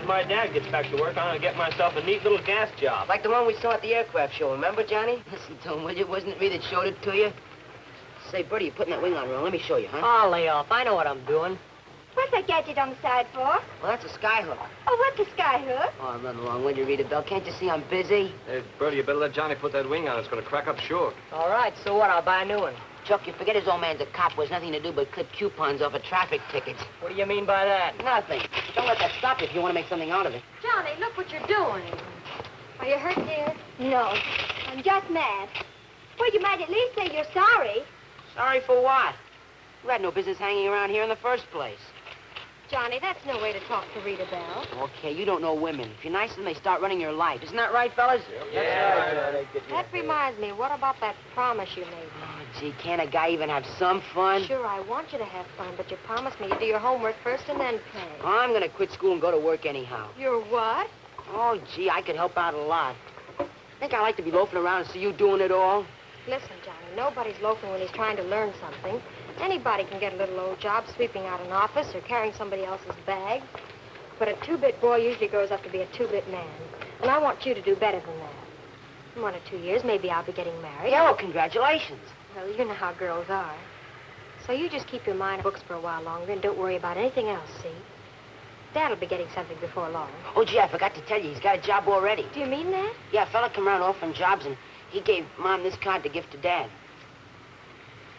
as my dad gets back to work, I'm gonna get myself a neat little gas job. Like the one we saw at the aircraft show, remember, Johnny? Listen to him, will you? Wasn't it me that showed it to you? Say, Bertie, you're putting that wing on wrong. Let me show you, huh? Oh, lay off. I know what I'm doing. What's that gadget on the side for? Well, that's a sky hook. Oh, what's a sky hook? Oh, I'm running along. Will you read it, Bell? Can't you see I'm busy? Hey, Bertie, you better let Johnny put that wing on. It's going to crack up sure. All right, so what? I'll buy a new one. Chuck, you forget his old man's a cop. There's nothing to do but clip coupons off of traffic tickets. What do you mean by that? Nothing. Don't let that stop you if you want to make something out of it. Johnny, look what you're doing. Are you hurt, dear? No. I'm just mad. Well, you might at least say you're sorry. Sorry for what? You had no business hanging around here in the first place. Johnny, that's no way to talk to Rita Bell. Okay, you don't know women. If you're nice to them, they start running your life. Isn't that right, fellas? Yeah. That reminds me, what about that promise you made me? Oh, gee, can't a guy even have some fun? Sure, I want you to have fun, but you promised me you'd do your homework first and then pay. I'm going to quit school and go to work anyhow. You're what? Oh, gee, I could help out a lot. Think I like to be loafing around and see you doing it all? Listen, Johnny, nobody's loafing when he's trying to learn something. Anybody can get a little old job sweeping out an office or carrying somebody else's bag. But a two-bit boy usually grows up to be a two-bit man. And I want you to do better than that. In 1 or 2 years, maybe I'll be getting married. Yeah, well, congratulations. Well, you know how girls are. So you just keep your mind on books for a while longer and don't worry about anything else, see? Dad'll be getting something before long. Oh, gee, I forgot to tell you, he's got a job already. Do you mean that? Yeah, a fella come around offering jobs, and he gave Mom this card to give to Dad.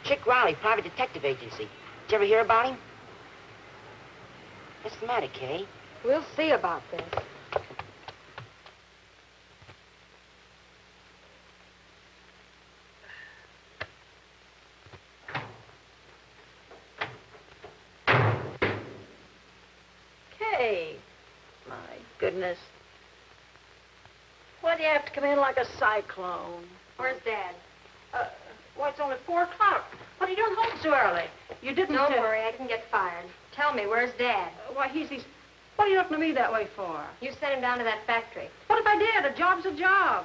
Chick Riley, private detective agency. Did you ever hear about him? What's the matter, Kay? We'll see about this. Kay, my goodness. Why do you have to come in like a cyclone? Where's Dad? Well, it's only 4 o'clock. What are you doing home so early? You didn't... Don't worry, I didn't get fired. Tell me, where's Dad? Why, he's... What are you looking at me that way for? You sent him down to that factory. What if I did? A job's a job.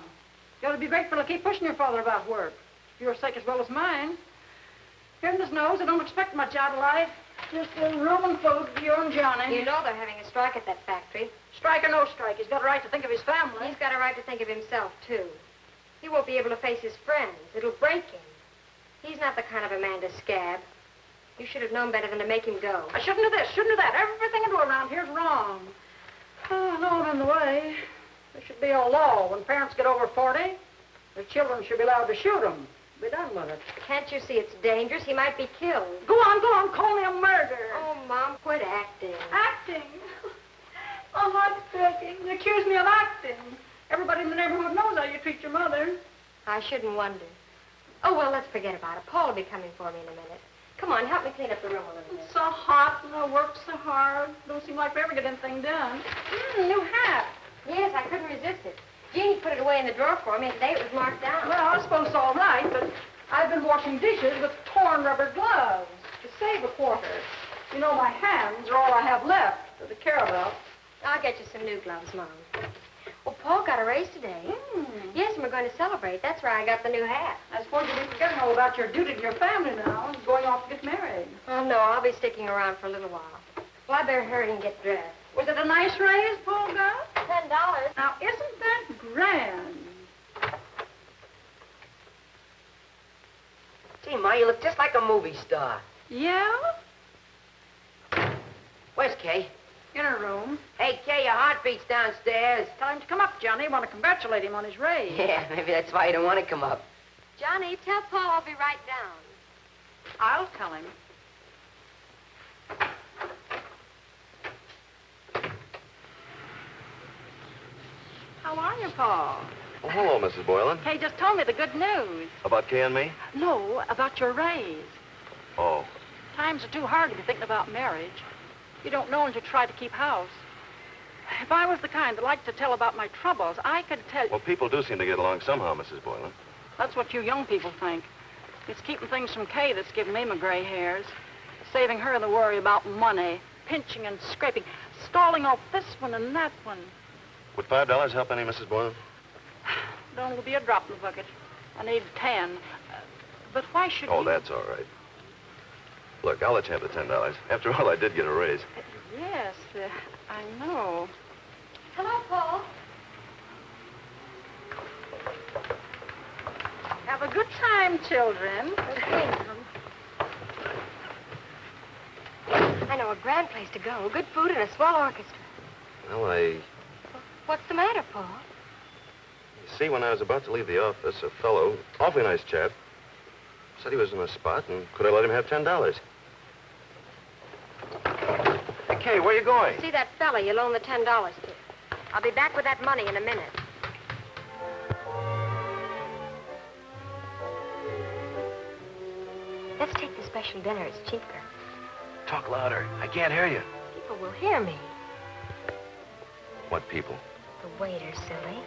You ought to be grateful to keep pushing your father about work. For your sake as well as mine. Goodness knows I don't expect much out of life. Just a room and food for you and Johnny. You know they're having a strike at that factory. Strike or no strike, he's got a right to think of his family. He's got a right to think of himself, too. He won't be able to face his friends. It'll break him. He's not the kind of a man to scab. You should have known better than to make him go. I shouldn't do this, shouldn't do that. Everything I do around here's wrong. Oh, I know I'm in the way. There should be a law. When parents get over 40, their children should be allowed to shoot them. Be done with it. Can't you see it's dangerous? He might be killed. Go on, call me a murderer. Oh, Mom, quit acting. Acting? Oh, heartbreaking. You accuse me of acting. Everybody in the neighborhood knows how you treat your mother. I shouldn't wonder. Oh, well, let's forget about it. Paul will be coming for me in a minute. Come on, help me clean up the room a little bit. It's so hot and I work so hard. Don't seem like we ever get anything done. New hat. Yes, I couldn't resist it. Jeannie put it away in the drawer for me, and today it was marked down. Well, I suppose it's all right, but I've been washing dishes with torn rubber gloves to save a quarter. You know, my hands are all I have left to care about. I'll get you some new gloves, Mom. Well, Paul got a raise today. Yes, and we're going to celebrate. That's where I got the new hat. I suppose you'll be forgetting all about your duty to your family now and going off to get married. Oh, no, I'll be sticking around for a little while. Well, I better hurry and get dressed. Was it a nice raise Paul got? $10. Now, isn't that grand? Gee, Ma, you look just like a movie star. Yeah? Where's Kay? In her room. Hey, Kay, your heartbeat's downstairs. Tell him to come up, Johnny. Want to congratulate him on his raise. Yeah, maybe that's why you don't want to come up. Johnny, tell Paul I'll be right down. I'll tell him. How are you, Paul? Oh, hello, Mrs. Boylan. Kay just told me the good news. About Kay and me? No, about your raise. Oh. Times are too hard to be thinking about marriage. You don't know until you try to keep house. If I was the kind that liked to tell about my troubles, I could tell you... Well, people do seem to get along somehow, Mrs. Boylan. That's what you young people think. It's keeping things from Kay that's giving me my gray hairs. Saving her the worry about money, pinching and scraping, stalling off this one and that one. Would $5 help any, Mrs. Boylan? Don't will be a drop in the bucket. I need 10. But why should Oh, you... that's all right. Look, I'll let you have the $10. After all, I did get a raise. Yes, I know. Hello, Paul. Have a good time, children. Okay, Mom. I know a grand place to go. Good food and a swell orchestra. Well, What's the matter, Paul? you see, when I was about to leave the office, a fellow, awfully nice chap, said he was in a spot and could I let him have $10. Hey, Kay, where you going? See that fella you loaned the $10 to. I'll be back with that money in a minute. Let's take the special dinner. It's cheaper. Talk louder. I can't hear you. People will hear me. What people? The waiter, silly.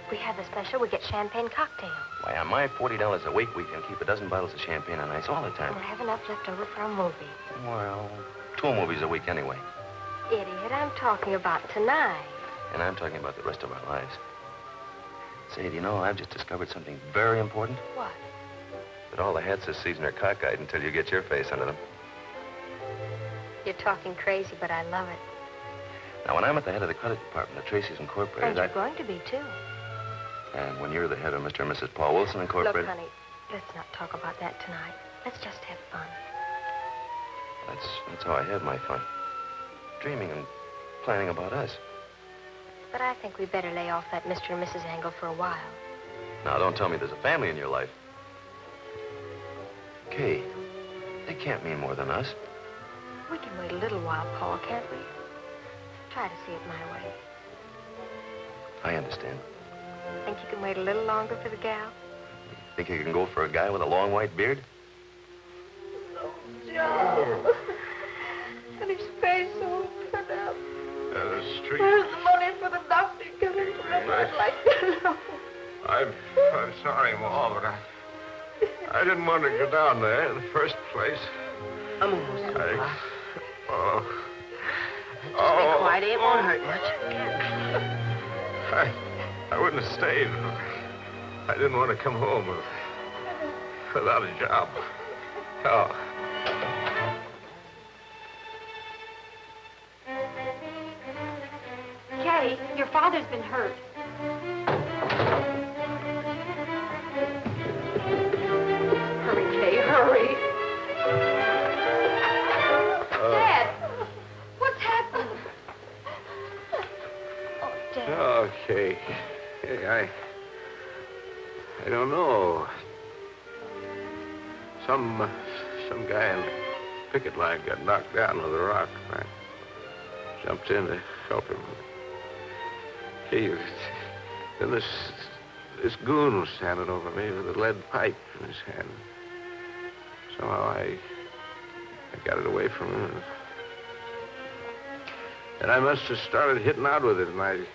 If we have the special, we get champagne cocktails. Why, on my $40 a week, we can keep a dozen bottles of champagne on ice all the time. We'll have enough left over for a movie. Well, 2 movies a week anyway. Idiot, I'm talking about tonight. And I'm talking about the rest of our lives. Say, do you know, I've just discovered something very important. What? That all the hats this season are cockeyed until you get your face under them. You're talking crazy, but I love it. Now, when I'm at the head of the credit department at Tracy's Incorporated, And you're going to be, too. And when you're the head of Mr. and Mrs. Paul Wilson Incorporated... Look, honey, let's not talk about that tonight. Let's just have fun. That's how I have my fun. Dreaming and planning about us. But I think we better lay off that Mr. and Mrs. angle for a while. Now, don't tell me there's a family in your life. Kay, they can't mean more than us. We can wait a little while, Paul, can't we? Try to see it my way. I understand. Think you can wait a little longer for the gal? Think you can go for a guy with a long white beard? Joe. And his face all cut up. The street. Where's the money for the doctor coming for him? I'd like to know. I'm sorry, Ma, but I didn't want to go down there in the first place. I'm almost through, Pa. Oh. Just be quiet. It won't hurt much. I wouldn't have stayed. I didn't want to come home without a job. Oh. Kay, your father's been hurt. Hurry, Kay, hurry. Dad, what's happened? Oh, Dad. Okay. Hey, I don't know. Some guy in the picket line got knocked down with a rock. I jumped in to help him. Hey, then this goon was standing over me with a lead pipe in his hand. Somehow I got it away from him. And I must have started hitting out with it, and I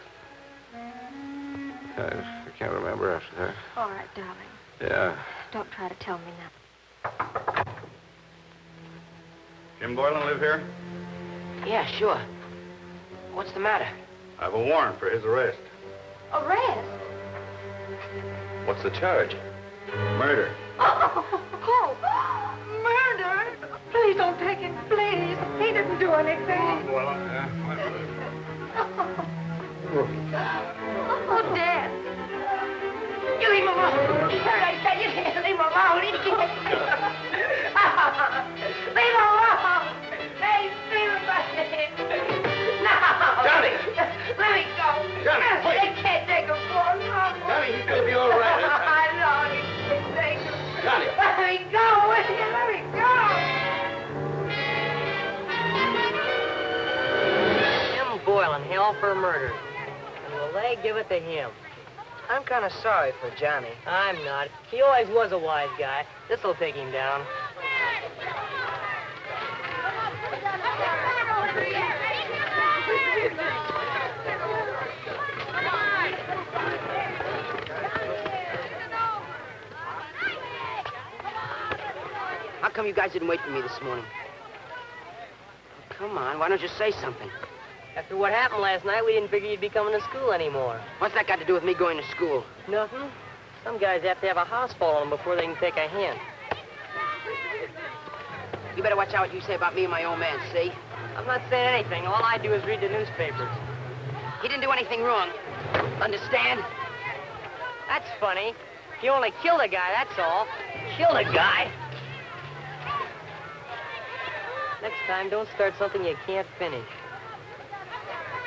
can't remember after that. All right, darling. Yeah. Don't try to tell me now. Jim Boylan live here? Yeah, sure. What's the matter? I have a warrant for his arrest. Arrest? What's the charge? Murder. Oh, murder! Please don't take him, please. He didn't do anything. Oh, Dad. You leave him alone. I said you leave him alone. Leave him alone. Hey, leave him alone. No. Johnny! Let me go. Johnny, wait. They can't take him for him. Johnny, he's gonna be all right. I know. He can't take him. Johnny. Let me go, will you? Let me go. Jim Boylan, hell for murder. And will they give it to him? I'm kind of sorry for Johnny. I'm not. He always was a wise guy. This'll take him down. How come you guys didn't wait for me this morning? Come on, why don't you say something? After what happened last night, we didn't figure you'd be coming to school anymore. What's that got to do with me going to school? Nothing. Some guys have to have a house fall on them before they can take a hint. You better watch out what you say about me and my old man, see? I'm not saying anything. All I do is read the newspapers. He didn't do anything wrong. Understand? That's funny. You only killed a guy, that's all. Killed a guy? Next time, don't start something you can't finish.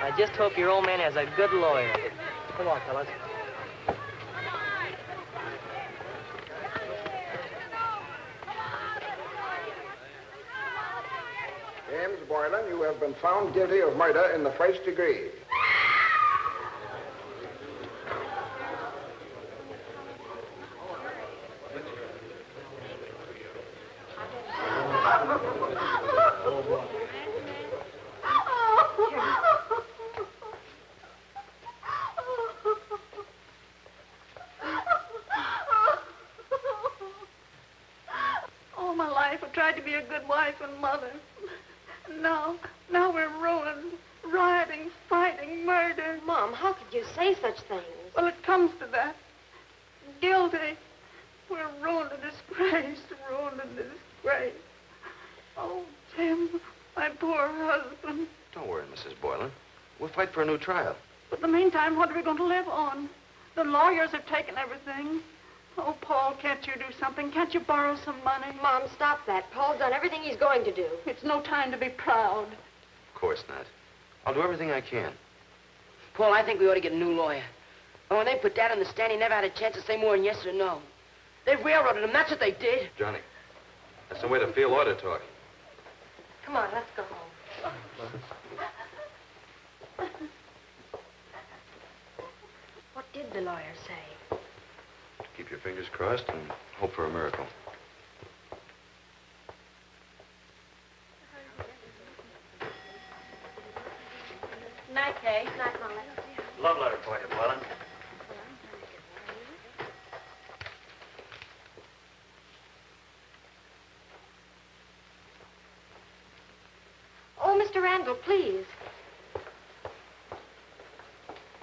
I just hope your old man has a good lawyer. Come on, fellas. James Boylan, you have been found guilty of murder in the first degree. All my life I tried to be a good wife and mother. Now we're ruined. Rioting, fighting, murder. Mom, how could you say such things? Well, it comes to that. Guilty. We're ruined and disgraced. Ruined and disgraced. Oh, Tim, my poor husband. Don't worry, Mrs. Boylan. We'll fight for a new trial. But in the meantime, what are we going to live on? The lawyers have taken everything. Oh, Paul, can't you do something? Can't you borrow some money? Mom, stop that. Paul's done everything he's going to do. It's no time to be proud. Of course not. I'll do everything I can. Paul, I think we ought to get a new lawyer. And when they put Dad on the stand, he never had a chance to say more than yes or no. They railroaded him. That's what they did. Johnny, that's the way to feel order talk. Come on, let's go home. What did the lawyer say? Keep your fingers crossed and hope for a miracle. Night, Kay. Night, Molly. Love letter for you, Boylan. Oh, Mr. Randall, please.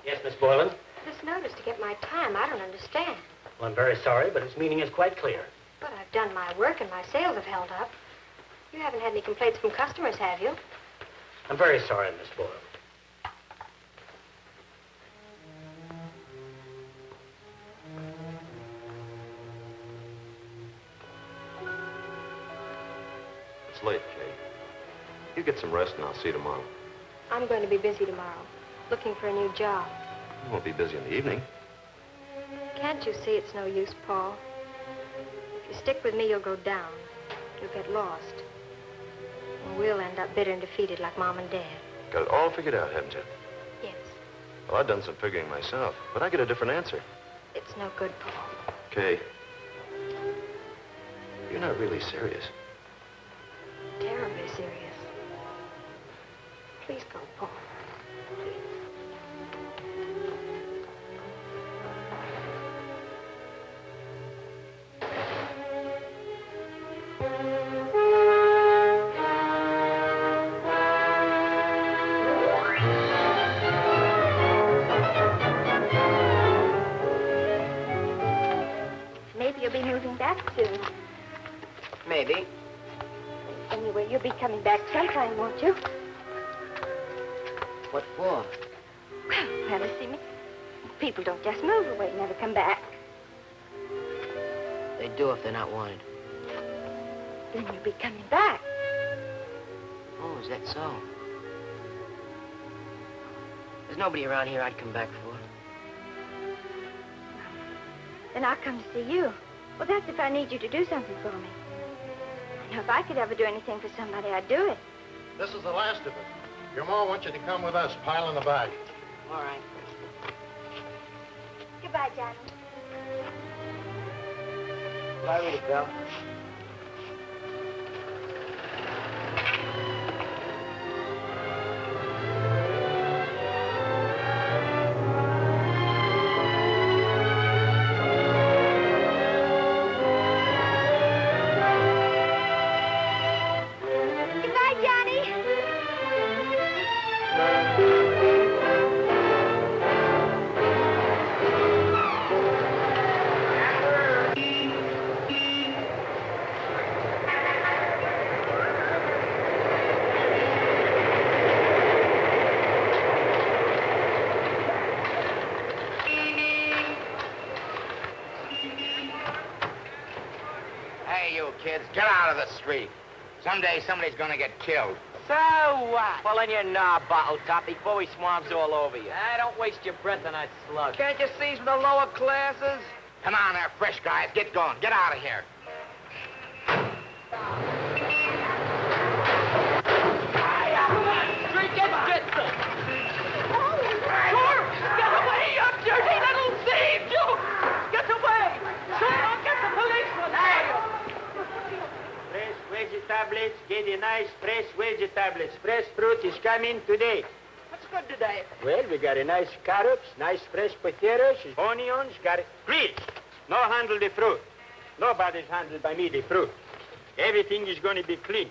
Yes, Miss Boylan? This notice to get my time, I don't understand. Well, I'm very sorry, but its meaning is quite clear. But I've done my work and my sales have held up. You haven't had any complaints from customers, have you? I'm very sorry, Miss Boylan. It's late, Kay. You get some rest and I'll see you tomorrow. I'm going to be busy tomorrow, looking for a new job. You won't be busy in the evening. Can't you see it's no use, Paul? If you stick with me, you'll go down. You'll get lost. And we'll end up bitter and defeated like Mom and Dad. Got it all figured out, haven't you? Yes. Well, I've done some figuring myself, but I get a different answer. It's no good, Paul. Kay, you're not really serious. Terribly serious. Please go, Paul. Maybe you'll be moving back soon. Maybe. Anyway, you'll be coming back sometime, won't you? What for? Well, you see me. People don't just move away and never come back. They do if they're not wanted. Then you'll be coming back. Oh, is that so? There's nobody around here I'd come back for. Then I'll come to see you. Well, that's if I need you to do something for me. I know if I could ever do anything for somebody, I'd do it. This is the last of it. Your ma wants you to come with us, pile in the bag. All right. Goodbye, Johnny. Bye, Rita, pal. Goodbye, Johnny. you kids. Get out of the street. Someday somebody's gonna get killed. So what? Well, in your knob, bottle top, before he swarms all over you. Don't waste your breath on that slug. Can't you see from the lower classes? Come on there, fresh guys. Get going. Get out of here. Vegetables, get a nice fresh vegetables. Fresh fruit is coming today. What's good today? Well, we got a nice carrots, nice fresh potatoes, onions, got it. Please, no handle the fruit. Nobody's handled by me the fruit. Everything is going to be clean.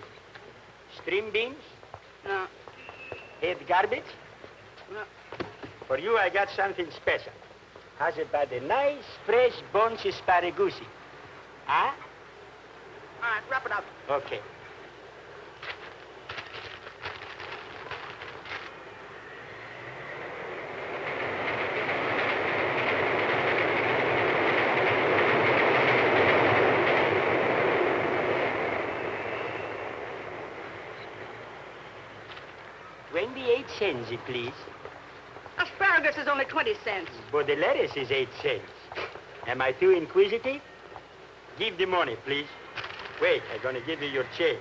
String beans? No. Head garbage? No. For you, I got something special. How's about a nice, fresh bunch asparagus? Huh? All right, wrap it up. Okay. $0.28, please. Asparagus is only 20 cents. But the lettuce is 8 cents. Am I too inquisitive? Give the money, please. Wait, I'm gonna give you your change.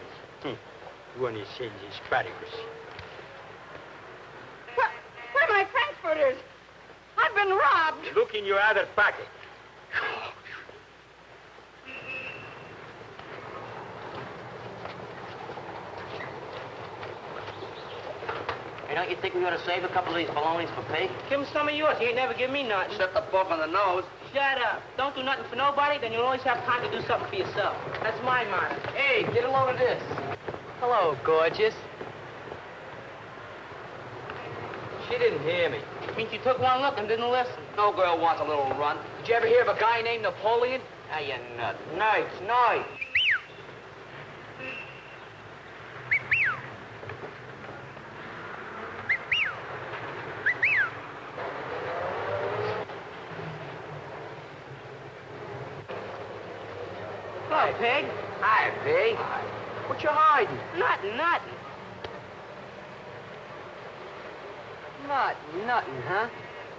20 cents asparagus. Where are my frankfurters? I've been robbed. Look in your other pocket. Hey, don't you think we ought to save a couple of these balonies for pig? Give him some of yours. He ain't never give me nothing. Set the book on the nose. Shut up. Don't do nothing for nobody, then you'll always have time to do something for yourself. That's my motto. Hey, get a load of this. Hello, gorgeous. She didn't hear me. Means you took one look and didn't listen. No girl wants a little run. Did you ever hear of a guy named Napoleon? Ah, you nut. Nice. Hello, pig. Hi, pig. What you hiding? Nothing. Nothing, huh?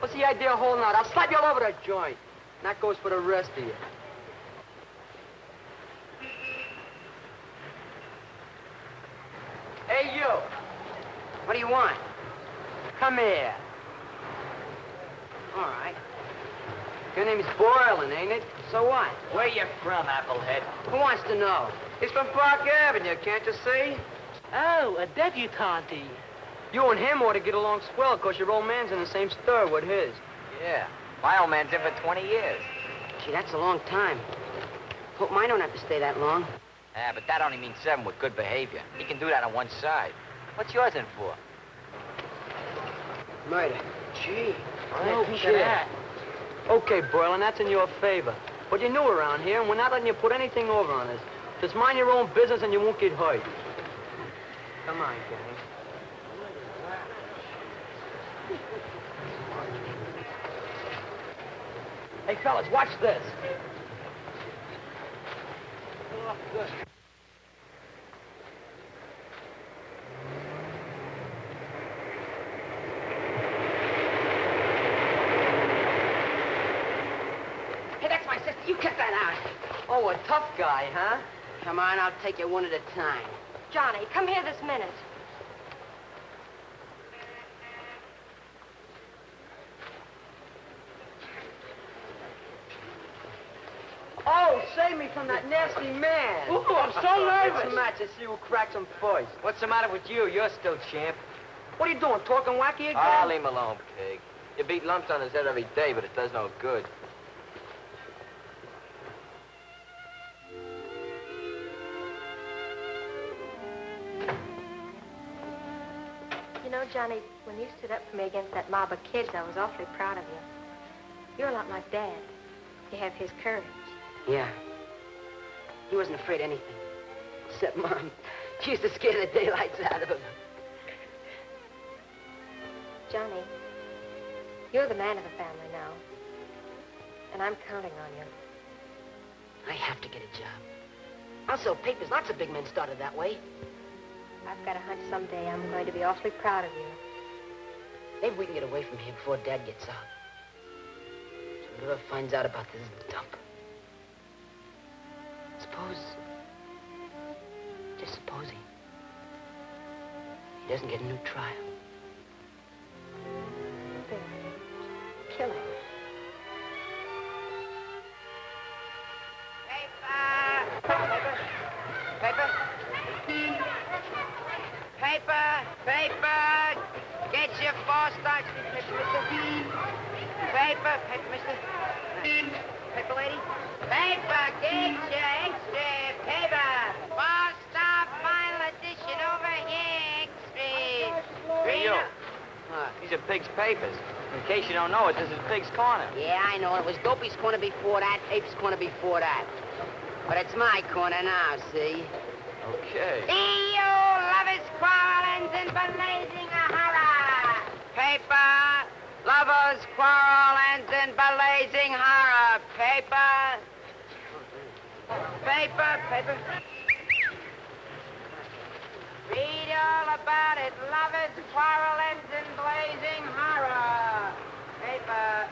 What's the idea of holding out? I'll slap you all over that joint. And that goes for the rest of you. Hey, you. What do you want? Come here. All right. Your name's Boylan, ain't it? So what? Where you from, Applehead? Who wants to know? He's from Park Avenue, can't you see? Oh, a debutante. You and him ought to get along swell, because your old man's in the same stir with his. Yeah. My old man's in for 20 years. Gee, that's a long time. Hope mine don't have to stay that long. Yeah, but that only means 7 with good behavior. He can do that on one side. What's yours in for? Murder. Gee. No shit. Okay, Boylan, that's in your favor. But you're new around here, and we're not letting you put anything over on us. Just mind your own business, and you won't get hurt. Come on, gang. Hey, fellas, watch this. Oh, good. Hey, that's my sister. You cut that out. Oh, a tough guy, huh? Come on, I'll take you one at a time. Johnny, come here this minute. Oh, save me from that nasty man. Ooh, I'm so nervous. It's a match to see who cracks him first. What's the matter with you? You're still champ. What are you doing, talking wacky again? Ah, leave him alone, pig. You beat lumps on his head every day, but it does no good. You know, Johnny, when you stood up for me against that mob of kids, I was awfully proud of you. You're a lot like Dad. You have his courage. Yeah. He wasn't afraid of anything. Except Mom. She used to scare the daylights out of him. Johnny, you're the man of the family now. And I'm counting on you. I have to get a job. I'll sell papers. Lots of big men started that way. I've got a hunch someday I'm going to be awfully proud of you. Maybe we can get away from here before Dad gets out. So whoever finds out about this dump. Just suppose he doesn't get a new trial. Kill him. Paper! Get your 4 starch paper, mister. Paper, mister. Paper lady. Paper, get your extra paper. 4-star final edition over here, extra. Hey, you. These are Pig's papers. In case you don't know it, this is Pig's Corner. Yeah, I know. It was Dopey's corner before that, Ape's corner before that. But it's my corner now, see? Okay. You lovers, quarrelings, and blazing a horror. Paper, lovers, quarrelings, and blazing horror. Paper. Read all about it, lovers, quarrelings, and blazing horror. Paper.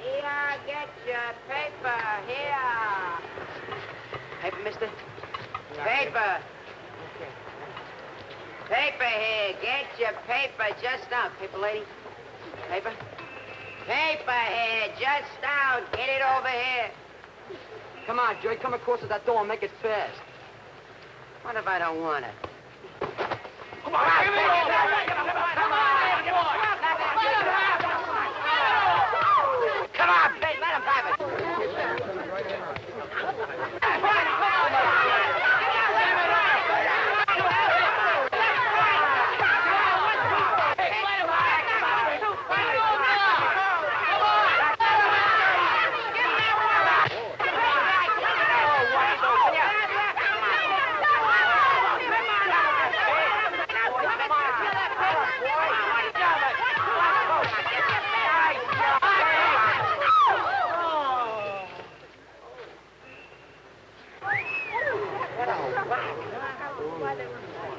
Here, get your paper, here. Paper, mister? Paper. Paper here, get your paper just out. Paper lady? Paper? Paper here, just out. Get it over here. Come on, Joey, come across to that door and make it fast. What if I don't want it? Come on, give it over! Come on, Pete, let him have it.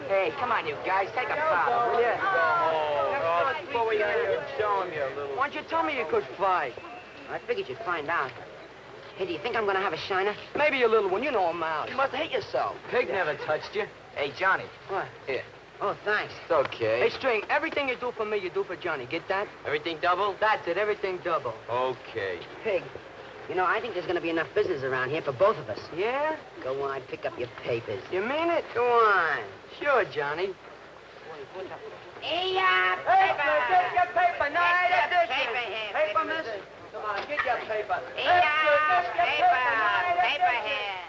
Hey, come on, you guys. Take a foul, will you? Before we show him you a little. Why don't you tell me you could fight? I figured you'd find out. Hey, do you think I'm gonna have a shiner? Maybe a little one. You know him out. You must hate yourself. Pig never touched you. Hey, Johnny. What? Here. Oh, thanks. It's okay. Hey, String, everything you do for me, you do for Johnny. Get that? Everything double? That's it. Everything double. Okay. Pig, you know, I think there's gonna be enough business around here for both of us. Yeah? Go on, pick up your papers. You mean it? Go on. Sure, Johnny. Hey, Paper, get your paper. Night edition. Paper here. Paper, miss? Come on, get your paper. Paper here.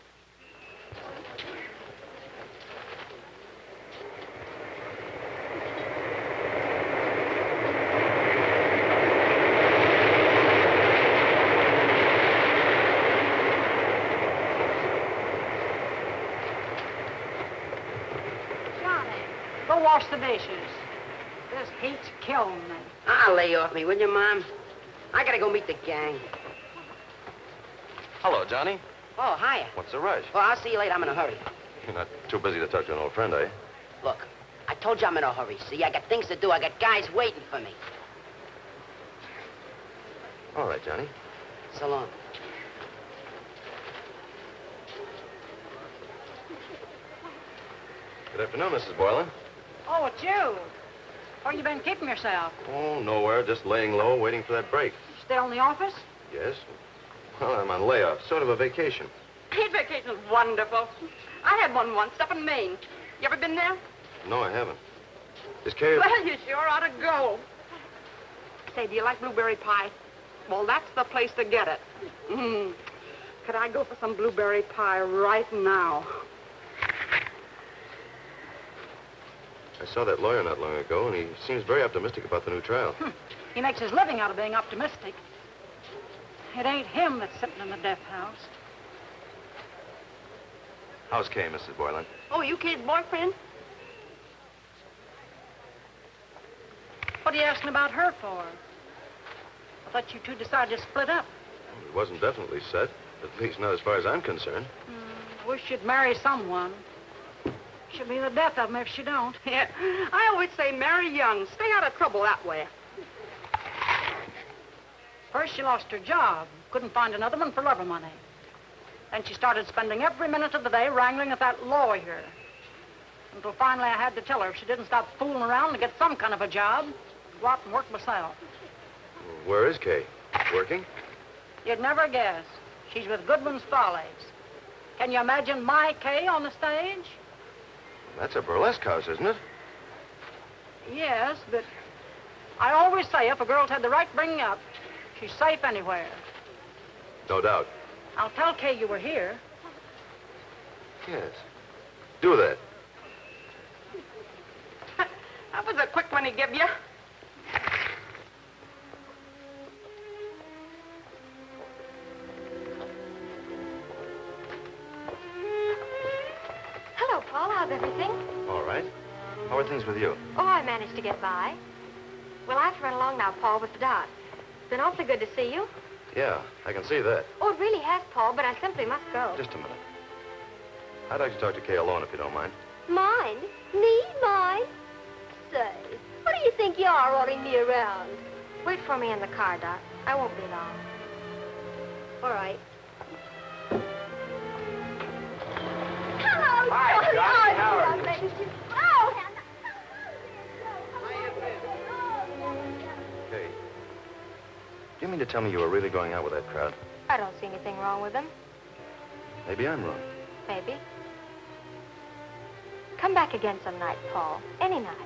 Go wash the dishes. This heat's killing me. I'll lay off me, will you, Mom? I gotta go meet the gang. Hello, Johnny. Oh, hiya. What's the rush? Well, I'll see you later. I'm in a hurry. You're not too busy to talk to an old friend, are you? Look, I told you I'm in a hurry, see? I got things to do. I got guys waiting for me. All right, Johnny. So long. Good afternoon, Mrs. Boylan. Oh, it's you. Where you been keeping yourself? Oh, nowhere. Just laying low, waiting for that break. Still in the office? Yes. Well, I'm on layoff. Sort of a vacation. His vacation's wonderful. I had one once up in Maine. You ever been there? No, I haven't. Is Carrie... Well, you sure ought to go. Say, do you like blueberry pie? Well, that's the place to get it. Could I go for some blueberry pie right now? I saw that lawyer not long ago, and he seems very optimistic about the new trial. He makes his living out of being optimistic. It ain't him that's sitting in the death house. How's Kay, Mrs. Boylan? Oh, you kid's boyfriend? What are you asking about her for? I thought you two decided to split up. It wasn't definitely set. At least not as far as I'm concerned. Wish you'd marry someone. She'll be the death of me if she don't. Yeah, I always say marry young. Stay out of trouble that way. First, she lost her job. Couldn't find another one for lover money. Then she started spending every minute of the day wrangling with that lawyer. Until finally I had to tell her if she didn't stop fooling around to get some kind of a job, I'd go out and work myself. Where is Kay? Working? You'd never guess. She's with Goodman's Follies. Can you imagine my Kay on the stage? That's a burlesque house, isn't it? Yes, but I always say if a girl's had the right bringing up, she's safe anywhere. No doubt. I'll tell Kay you were here. Yes. Do that. That was a quick one he give you. Hello, Paul. How's everything? All right. How are things with you? Oh, I managed to get by. Well, I have to run along now, Paul, with Dot. It's been awfully good to see you. Yeah, I can see that. Oh, it really has, Paul, but I simply must go. Just a minute. I'd like to talk to Kay alone, if you don't mind. Mine? Me? Mine? Say, what do you think you are ordering me around? Wait for me in the car, Dot. I won't be long. All right. Hello, Hi, Johnny. Johnny. How are you? Oh, Hannah. Kay, do you mean to tell me you were really going out with that crowd? I don't see anything wrong with them. Maybe I'm wrong. Maybe. Come back again some night, Paul. Any night.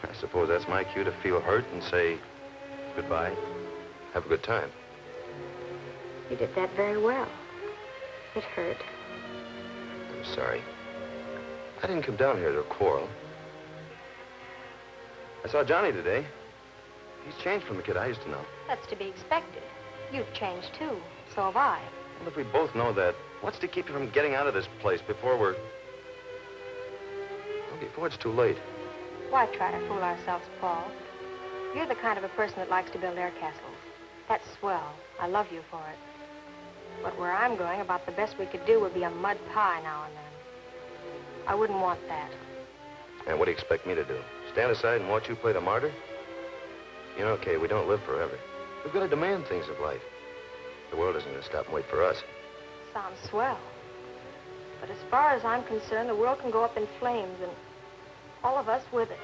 I suppose that's my cue to feel hurt and say goodbye. Have a good time. You did that very well. It hurt. I'm sorry. I didn't come down here to quarrel. I saw Johnny today. He's changed from the kid I used to know. That's to be expected. You've changed, too. So have I. Well, if we both know that, what's to keep you from getting out of this place before we're... Well, before it's too late? Why try to fool ourselves, Paul? You're the kind of a person that likes to build air castles. That's swell. I love you for it. But where I'm going, about the best we could do would be a mud pie now and then. I wouldn't want that. And what do you expect me to do? Stand aside and watch you play the martyr? You know, Kay, we don't live forever. We've got to demand things of life. The world isn't going to stop and wait for us. Sounds swell. But as far as I'm concerned, the world can go up in flames, and all of us with it.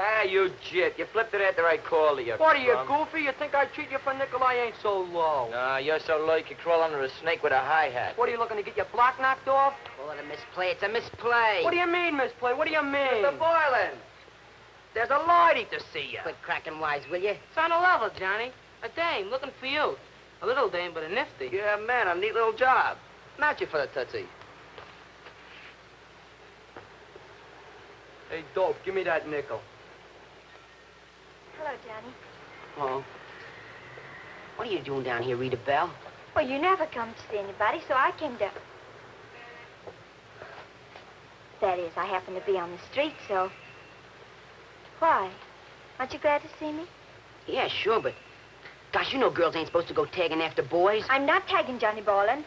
Ah, you jit. You flipped it after I called you. What are you, crumb. Goofy? You think I'd treat you for a nickel? I ain't so low. Nah, you're so low you could crawl under a snake with a hi-hat. What are you looking to get your block knocked off? Call it a misplay. It's a misplay. What do you mean, misplay? What do you mean? Mr. Boylan, there's a lady to see you. Quit cracking wise, will you? It's on a level, Johnny. A dame looking for you. A little dame, but a nifty. Yeah, man, a neat little job. Match you for the Tootsie. Hey, dope, give me that nickel. Hello, Johnny. Oh. What are you doing down here, Rita Bell? Well, you never come to see anybody, so I came to... That is, I happened to be on the street, so... Why? Aren't you glad to see me? Yeah, sure, but... Gosh, you know girls ain't supposed to go tagging after boys. I'm not tagging Johnny Boylan.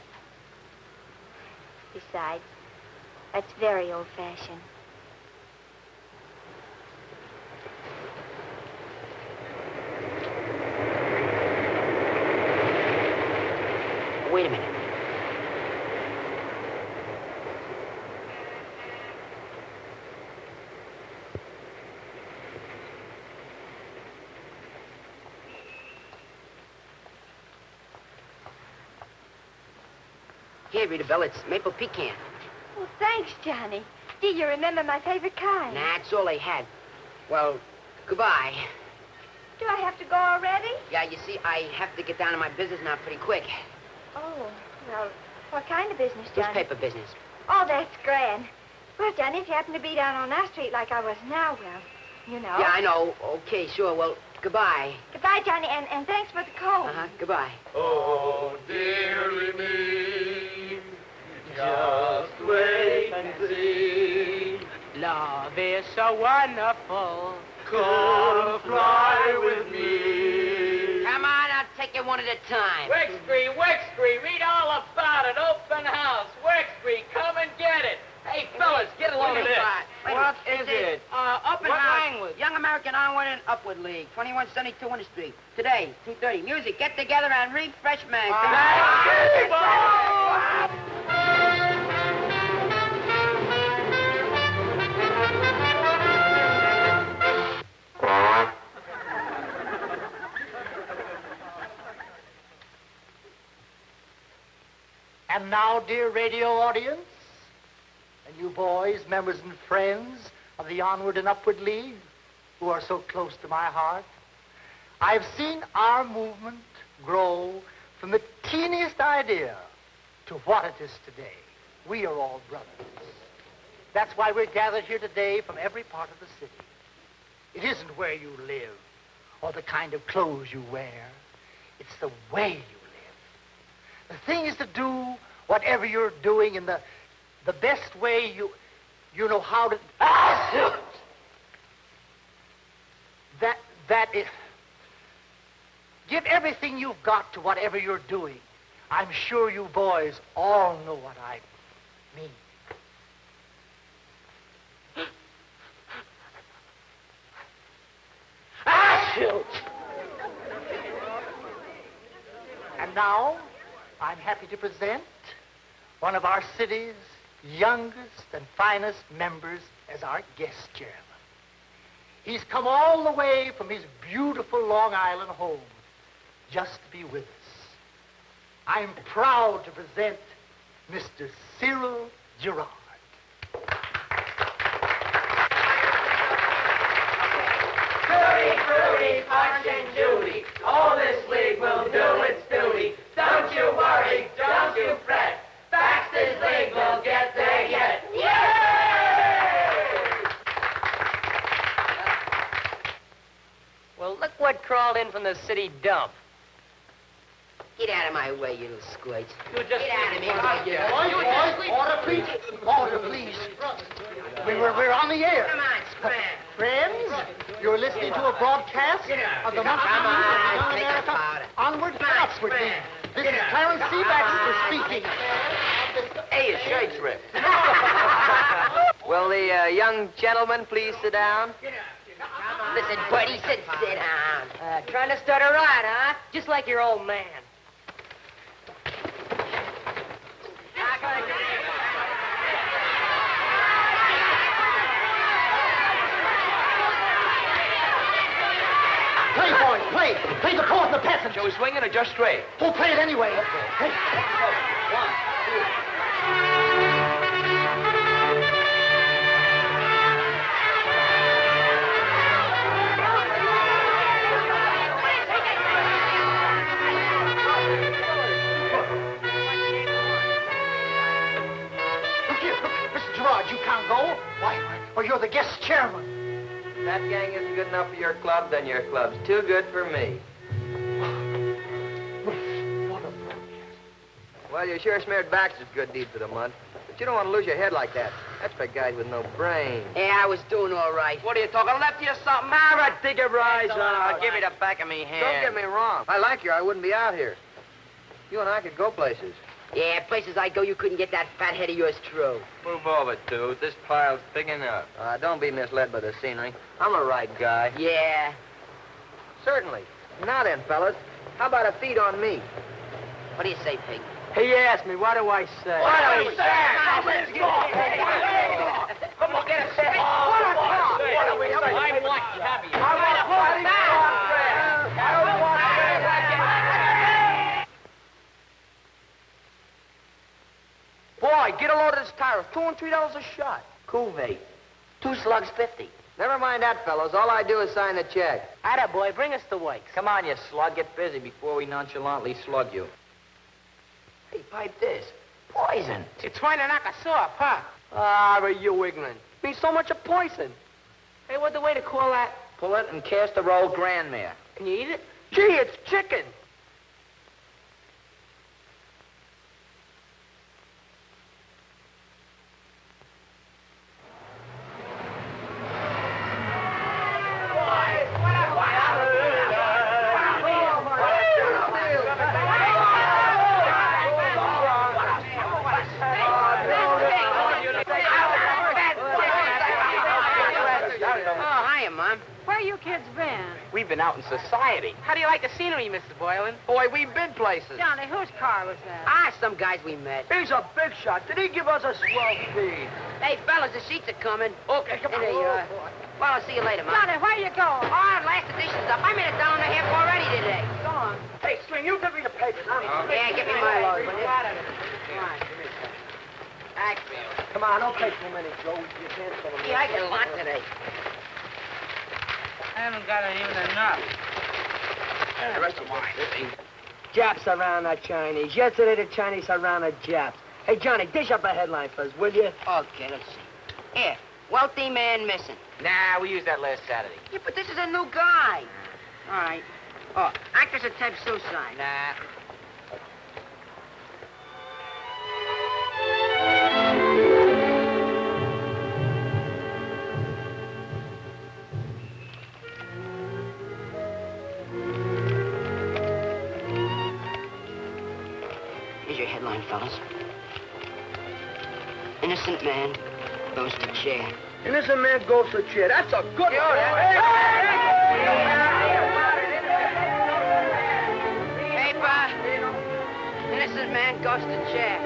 Besides, that's very old-fashioned. Wait a minute. Here, Rita Bell, it's maple pecan. Well, thanks, Johnny. Do you remember my favorite kind? Nah, that's all they had. Well, Goodbye. Do I have to go already? Yeah, you see, I have to get down to my business now pretty quick. Oh, well, what kind of business, Johnny? Newspaper business. Oh, that's grand. Well, Johnny, if you happen to be down on our street like I was now, well, you know. Yeah, I know. Okay, sure. Well, goodbye. Goodbye, Johnny, and thanks for the comb. Goodbye. Oh, dearie me, just wait and see. Love is so wonderful. Come fly with me. Come on, I'll take it one at a time. Wexbury, read all about it. Open house. Wexbury, come and get it. Hey, fellas, get along with this. What is it? Open What house. language? Young American Onward and Upward League, 2172 Winter Street. Today, 2:30. Music, get together and refreshment. And now, dear radio audience, and you boys, members and friends of the Onward and Upward League, who are so close to my heart, I've seen our movement grow from the teeniest idea to what it is today. We are all brothers. That's why we're gathered here today from every part of the city. It isn't where you live or the kind of clothes you wear. It's the way you live. The thing is to do whatever you're doing in the best way you know how to. That is. Give everything you've got to whatever you're doing. I'm sure you boys all know what I mean. And now, I'm happy to present one of our city's youngest and finest members as our guest chairman. He's come all the way from his beautiful Long Island home just to be with us. I'm proud to present Mr. Cyril Gerard. Fruity, Punch and Judy, all this league will do its duty. Don't you worry, don't you fret. Baxter's League will get there yet. Yay! Well, look what crawled in from the city dump. Get out of my way, you little squirts. You just get out of me. Order, please. Order, please. We're on the air. Come on, scram. Friends, you're listening to a broadcast of the monthly news of Young America Onward and Upward League. This is Clarence C. Baxter speaking. Hey, your shirt's ripped. Will the young gentleman please sit down? Listen, buddy, sit down. Trying to start a riot, huh? Just like your old man. Play, boys, play. Play the fourth and the peasant. Shall we swing it or just straight? Oh, play it anyway. Hey. 1, 2. Look here, Mr. Gerard, you can't go. Why, you're the guest chairman. That gang isn't good enough for your club, then your club's too good for me. Well, you sure smeared Baxter's good deed for the month. But you don't want to lose your head like that. That's for guys with no brains. Yeah, I was doing all right. What are you talking? Left you something? All right, dig a rise I'll give you the back of me hand. Don't get me wrong. I like you. I wouldn't be out here. You and I could go places. Yeah, places I go, you couldn't get that fat head of yours through. Move over, dude. This pile's big enough. Don't be misled by the scenery. I'm a right guy. Yeah. Certainly. Now then, fellas, how about a feed on me? What do you say, Pig? He asked me, what do I say? What do we say? Let's go. Come on, get a set. What do we say? I'm like happy. Boy, get a load of this tire. $2 and $3 a shot. Cool, mate. 2 slugs, 50. Never mind that, fellows. All I do is sign the check. Atta boy, bring us the works. Come on, you slug. Get busy before we nonchalantly slug you. Hey, pipe this. Poison. You're trying to knock us off, huh? Ah, are you ignorant? Means so much of poison. Hey, what's the way to call that? Pull it and cast a roll grandmere. Can you eat it? Gee, it's chicken. We've been out in society. How do you like the scenery, Mr. Boylan? Boy, we've been places. Johnny, whose car was that? Ah, some guys we met. He's a big shot. Did he give us a swell feed? Hey, fellas, the sheets are coming. Okay, come on. There you are. Well, I'll see you later, Mom. Johnny, where you going? Oh, last edition's up. I made $1.50 already today. Go on. Hey, Sling, you give me the papers. Yeah, get me my load, will you? Got it. Come on, give me some. Thanks, Bill. Come on, don't take too many, Joe. You can't fill them. Yeah, I get a lot today. I haven't got even enough. The rest of mine. Japs around the Chinese. Yesterday, the Chinese around the Japs. Hey, Johnny, dish up a headline for us, will you? Okay, let's see. Here, wealthy man missing. Nah, we used that last Saturday. Yeah, but this is a new guy. All right. Oh, actress attempts suicide. Nah. Here's your headline, fellas. Innocent man goes to jail. Innocent man goes to jail. That's a good one. Paper. Innocent man goes to jail.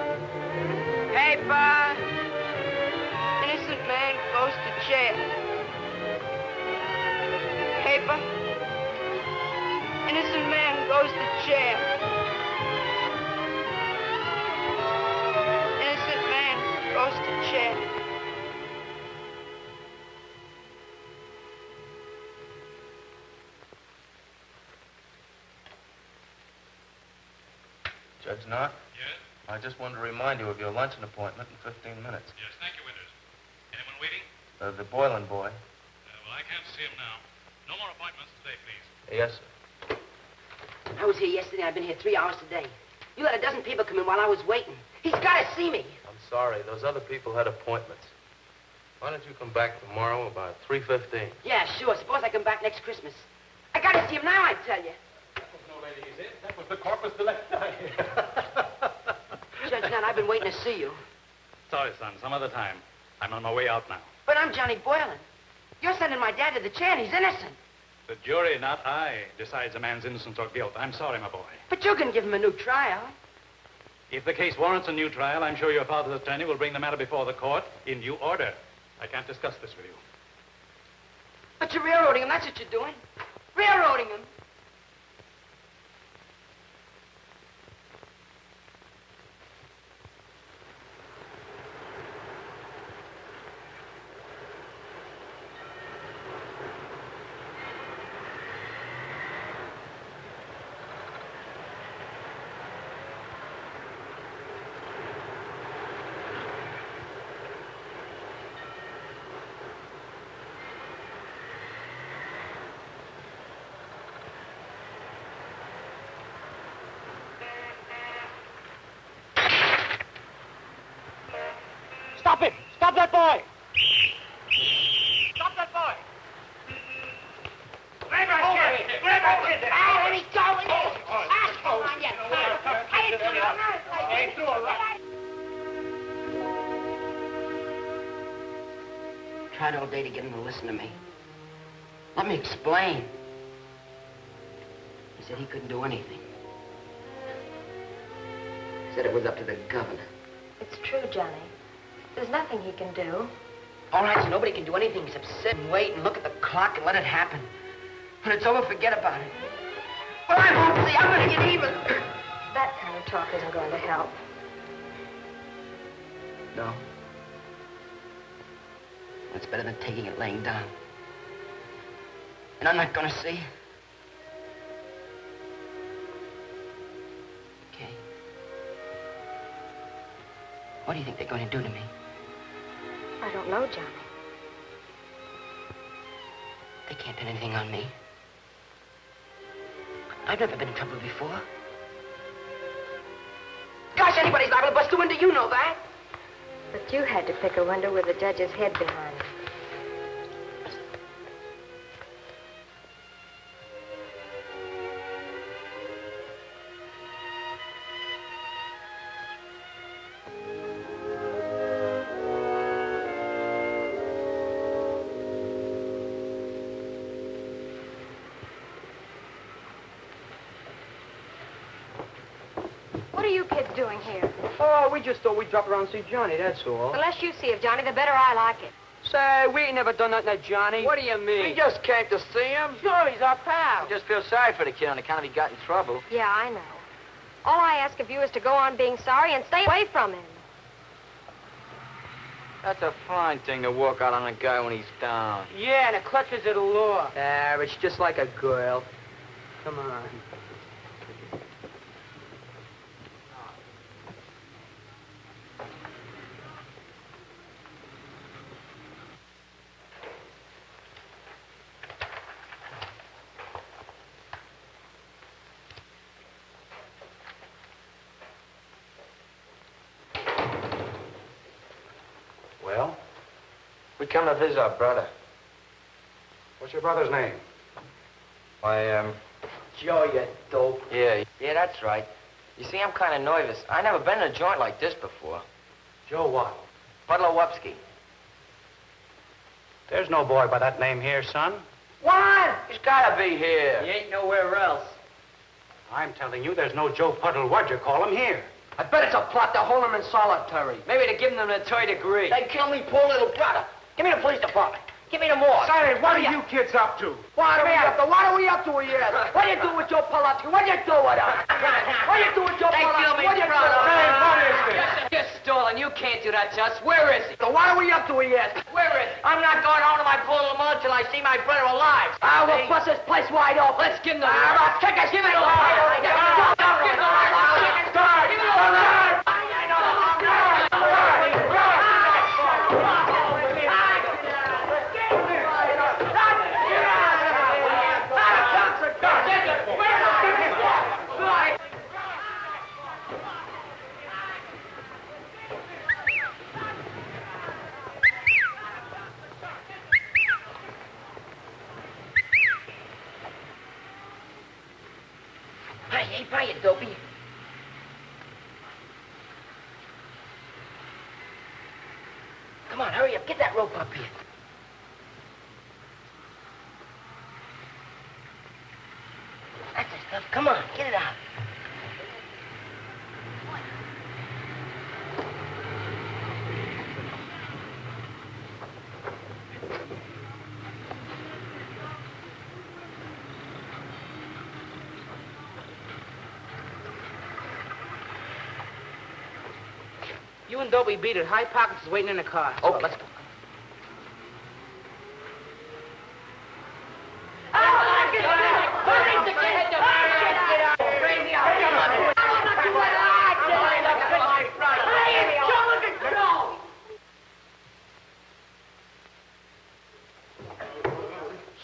Paper. Innocent man goes to jail. Paper. Innocent man goes to jail. Innocent man goes to jail. Judge Knott? Yes? I just wanted to remind you of your luncheon appointment in 15 minutes. Yes, thank you, Winters. Anyone waiting? The Boylan boy. Well, I can't see him now. No more appointments today, please. Yes, sir. I was here yesterday. I've been here 3 hours today. You let a dozen people come in while I was waiting. He's got to see me. I'm sorry. Those other people had appointments. Why don't you come back tomorrow about 3:15? Yeah, sure. Suppose I come back next Christmas. I got to see him now, I tell you. That was no lady he's in. That was the corpus delicti. Judge Nutt, I've been waiting to see you. Sorry, son. Some other time. I'm on my way out now. But I'm Johnny Boylan. You're sending my dad to the chair, and he's innocent. The jury, not I, decides a man's innocence or guilt. I'm sorry, my boy. But you can give him a new trial. If the case warrants a new trial, I'm sure your father's attorney will bring the matter before the court in due order. I can't discuss this with you. But you're railroading him. That's what you're doing. Railroading him. Stop him! Stop that boy! Stop that boy! Grab our kid! Grab our kid! Ah, let me go! Come on, you I ain't doing I ain't doing right. Tried all day to get him to listen to me. Let me explain. He said he couldn't do anything. Said it was up to the governor. It's true, Johnny. There's nothing he can do. All right, so nobody can do anything except sit and wait and look at the clock and let it happen. When it's over, forget about it. Well, I won't see. I'm going to get even. That kind of talk isn't going to help. No. That's better than taking it laying down. And I'm not gonna see? Okay. What do you think they're gonna do to me? I don't know, Johnny. They can't pin anything on me. I've never been in trouble before. Gosh, anybody's liable to bust a window, you know that. But you had to pick a window with the judge's head behind it. What are you kids doing here? Oh, we just thought we'd drop around and see Johnny, that's all. The less you see of Johnny, the better I like it. Say, we ain't never done nothing to Johnny. What do you mean? We just came to see him. Sure, he's our pal. I just feel sorry for the kid on account of he got in trouble. Yeah, I know. All I ask of you is to go on being sorry and stay away from him. That's a fine thing to walk out on a guy when he's down. Yeah, and the clutches of the law. It's just like a girl. Come on. Well? We come to visit our brother. What's your brother's name? Why, Joe, you dope. yeah. Yeah, that's right. You see, I'm kind of nervous. I never been in a joint like this before. Joe what? Puddlewupski. There's no boy by that name here, son. What? He's got to be here. He ain't nowhere else. I'm telling you, there's no Joe Puddle. What'd you call him here? I bet it's a plot to hold him in solitary. Maybe to give him a third degree. They kill me poor little brother. Give me the police department. Give me the morgue. Say, what are you kids up to? What are we up to? What are we up to here? What do you do with Joe Pulaski? What do you do with him? What do you do with Joe Pulaski? What do you do? Say, what is this? You're stolen. You can't do that to us. Where is he? So what are we up to here? Where is he? I'm not going home to my poor little mother till I see my brother alive. We'll bust this place wide open. Let's give him the kick us. Give me the light. Give me the light. Hey, you dopey. Come on, hurry up. Get that rope up here. That's the stuff. Come on, get it out. You and Dopey beat it. High Pockets is waiting in the car. Okay. Let's go.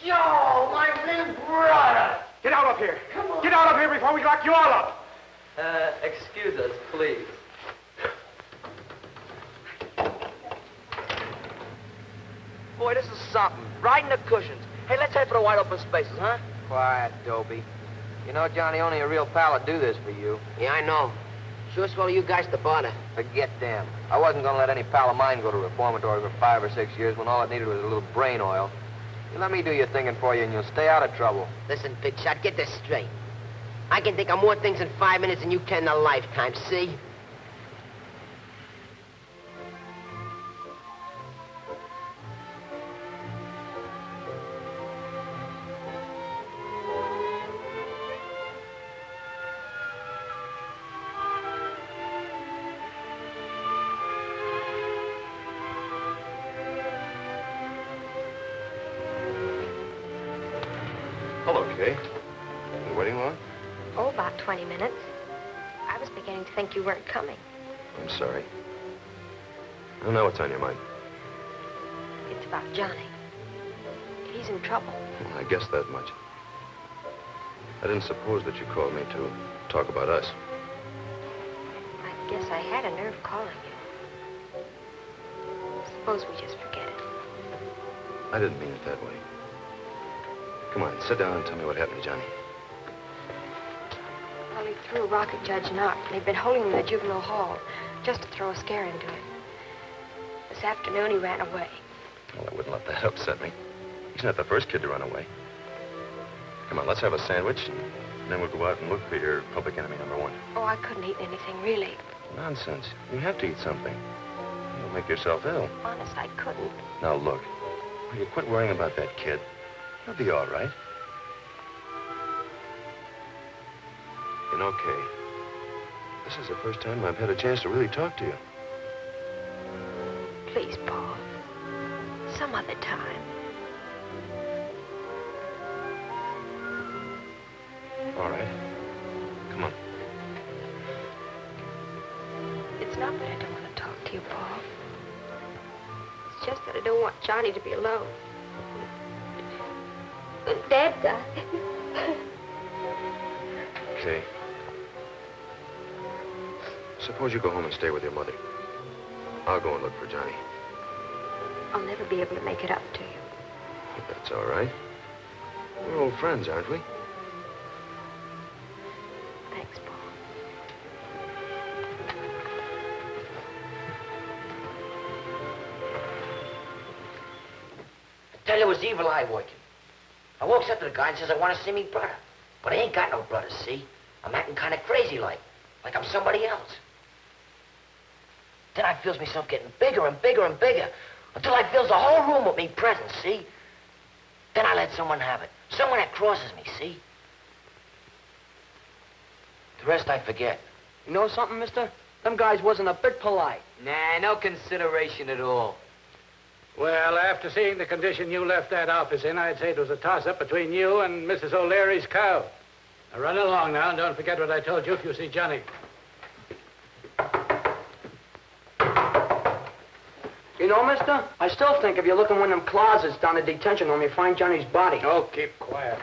Joe, my big brother! Get out of here! Get out of here before we lock you all up! Excuse us, please. Boy, this is something. Riding the cushions. Hey, let's head for the wide open spaces, huh? Quiet, Dopey. You know, Johnny, only a real pal would do this for you. Yeah, I know. Sure swell you guys to bother. Forget them. I wasn't going to let any pal of mine go to reformatory for 5 or 6 years when all it needed was a little brain oil. You let me do your thinking for you and you'll stay out of trouble. Listen, big shot, get this straight. I can think of more things in 5 minutes than you can in a lifetime, see? Hello, Kay. Been waiting long? Oh, about 20 minutes. I was beginning to think you weren't coming. I'm sorry. I don't know what's on your mind. It's about Johnny. He's in trouble. Well, I guess that much. I didn't suppose that you called me to talk about us. I guess I had a nerve calling you. Suppose we just forget it. I didn't mean it that way. Come on, sit down and tell me what happened to Johnny. Well, he threw a rock at Judge Knock, and they've been holding him in the juvenile hall just to throw a scare into him. This afternoon, he ran away. Well, I wouldn't let that upset me. He's not the first kid to run away. Come on, let's have a sandwich, and then we'll go out and look for your public enemy #1. Oh, I couldn't eat anything, really. Nonsense. You have to eat something. You'll make yourself ill. Honest, I couldn't. Now, look. Will you quit worrying about that kid? He'll be all right. You know, Kay, this is the first time I've had a chance to really talk to you. Please, Paul. Some other time. All right. Come on. It's not that I don't want to talk to you, Paul. It's just that I don't want Johnny to be alone. When Dad died. Okay. Suppose you go home and stay with your mother. I'll go and look for Johnny. I'll never be able to make it up to you. That's all right. We're old friends, aren't we? Thanks, Paul. I tell you, it was evil eye working. I walks up to the guy and says, I want to see me brother. But I ain't got no brother, see? I'm acting kind of crazy like I'm somebody else. Then I feels myself getting bigger and bigger and bigger until I fills the whole room with me present, see? Then I let someone have it. Someone that crosses me, see? The rest I forget. You know something, mister? Them guys wasn't a bit polite. Nah, no consideration at all. Well, after seeing the condition you left that office in, I'd say it was a toss-up between you and Mrs. O'Leary's cow. Now, run along now, and don't forget what I told you if you see Johnny. You know, mister, I still think if you look in one of them closets down the detention room, you find Johnny's body. Oh, keep quiet.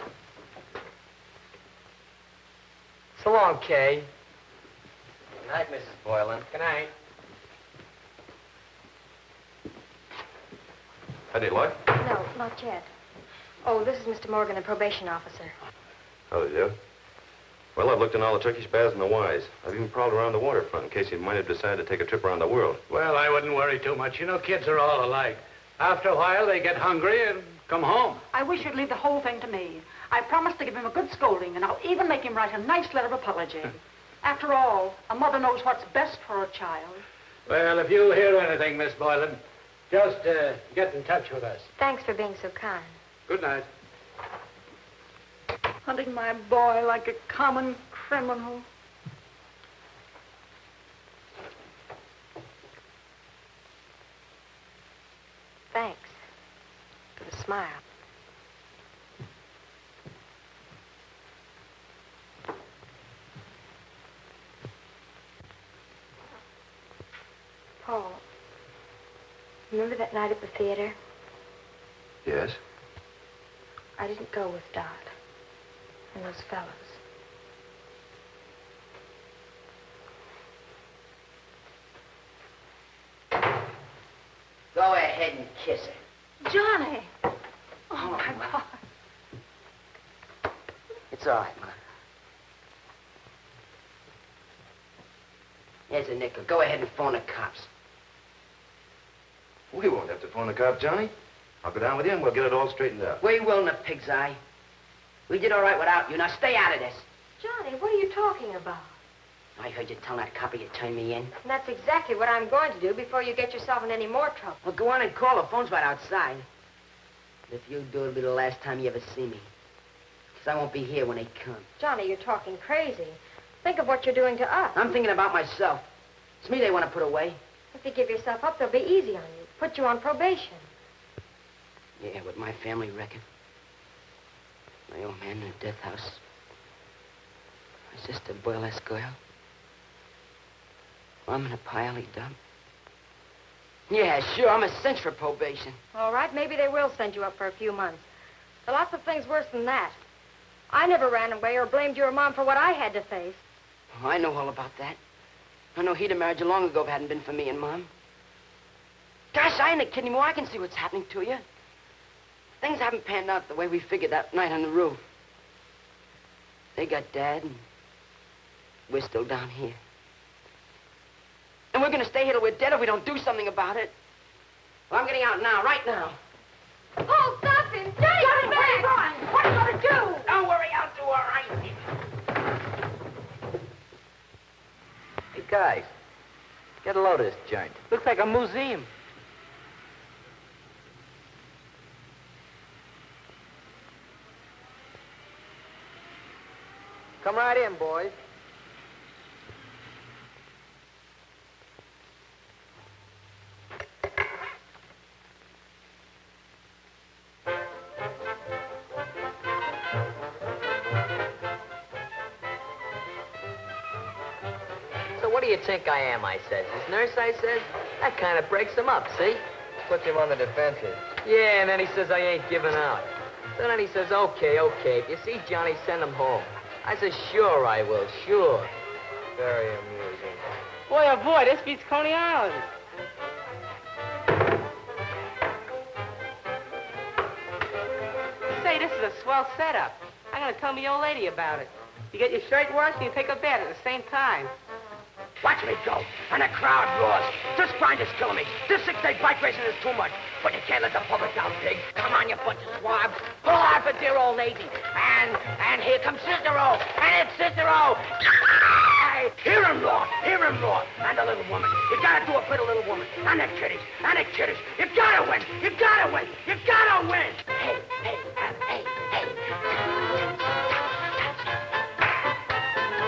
So long, Kay. Good night, Mrs. Boylan. Good night. Any luck? No, not yet. Oh, this is Mr. Morgan, the probation officer. How do you do? Well, I've looked in all the Turkish baths and the Wise. I've even prowled around the waterfront in case you might have decided to take a trip around the world. Well, I wouldn't worry too much. You know, kids are all alike. After a while, they get hungry and come home. I wish you'd leave the whole thing to me. I promised to give him a good scolding, and I'll even make him write a nice letter of apology. After all, a mother knows what's best for a child. Well, if you hear anything, Miss Boylan, just get in touch with us. Thanks for being so kind. Good night. Hunting my boy like a common criminal. Thanks for the smile. Paul, remember that night at the theater? Yes? I didn't go with Dot and those fellows. Go ahead and kiss her. Johnny! Oh, my God. It's all right, Ma. Here's a nickel. Go ahead and phone the cops. We won't have to phone the cop, Johnny. I'll go down with you and we'll get it all straightened out. We will in the pig's eye. We did all right without you. Now stay out of this. Johnny, what are you talking about? I heard you tell that copper you turned me in. And that's exactly what I'm going to do before you get yourself in any more trouble. Well, go on and call. The phone's right outside. If you do, it'll be the last time you ever see me. Because I won't be here when they come. Johnny, you're talking crazy. Think of what you're doing to us. I'm thinking about myself. It's me they want to put away. If you give yourself up, they'll be easy on you. Put you on probation. Yeah, with my family record. My old man in the death house. My sister, boyless girl. Mom in a pile he dumped. Yeah, sure, I'm a cinch for probation. All right, maybe they will send you up for a few months. There are lots of things worse than that. I never ran away or blamed your mom for what I had to face. Oh, I know all about that. I know he'd have married you long ago if it hadn't been for me and Mom. Gosh, I ain't a kid anymore. I can see what's happening to you. Things haven't panned out the way we figured that night on the roof. They got Dad, and we're still down here. And we're going to stay here till we're dead if we don't do something about it. Well, I'm getting out now, right now. Oh, stop him! Johnny, come back! What are you going to do? Don't worry, I'll do all right. Hey, guys, get a load of this joint. Looks like a museum. Come right in, boys. What do you think I am, I says. His nurse, I says. That kind of breaks him up, see? Puts him on the defensive. Yeah, and then he says I ain't giving out. So then he says, okay. If you see Johnny, send him home. I says, sure I will, sure. Very amusing. Boy, oh boy, this beats Coney Island. Say, this is a swell setup. I'm going to tell me old lady about it. You get your shirt washed and you take a bed at the same time. Watch me go, and the crowd roars. This grind is killing me. This six-day bike racing is too much. But you can't let the public down, pig. Come on, you bunch of swabs. Pull out for dear old lady. And here comes Cicero. And it's Cicero. Hear him roar. And the little woman. You gotta do it for the little woman. And the kiddies. You gotta win. You gotta win. Hey.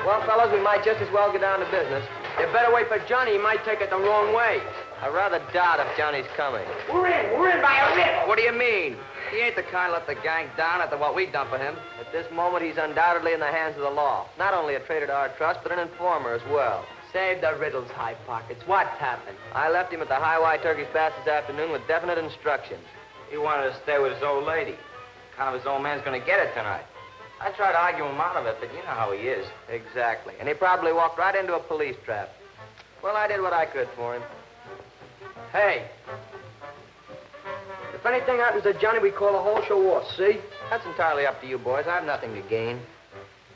Well, fellas, we might just as well get down to business. You better wait for Johnny. He might take it the wrong way. I rather doubt if Johnny's coming. We're in by a rip. What do you mean? He ain't the kind to let the gang down after what we done for him. At this moment, he's undoubtedly in the hands of the law. Not only a traitor to our trust, but an informer as well. Save the riddles, High Pockets. What's happened? I left him at the High White Turkey's Pass this afternoon with definite instructions. He wanted to stay with his old lady. Kind of his old man's going to get it tonight. I tried to argue him out of it, but you know how he is. Exactly. And he probably walked right into a police trap. Well, I did what I could for him. Hey. If anything happens to Johnny, we call the whole show off, see? That's entirely up to you, boys. I have nothing to gain.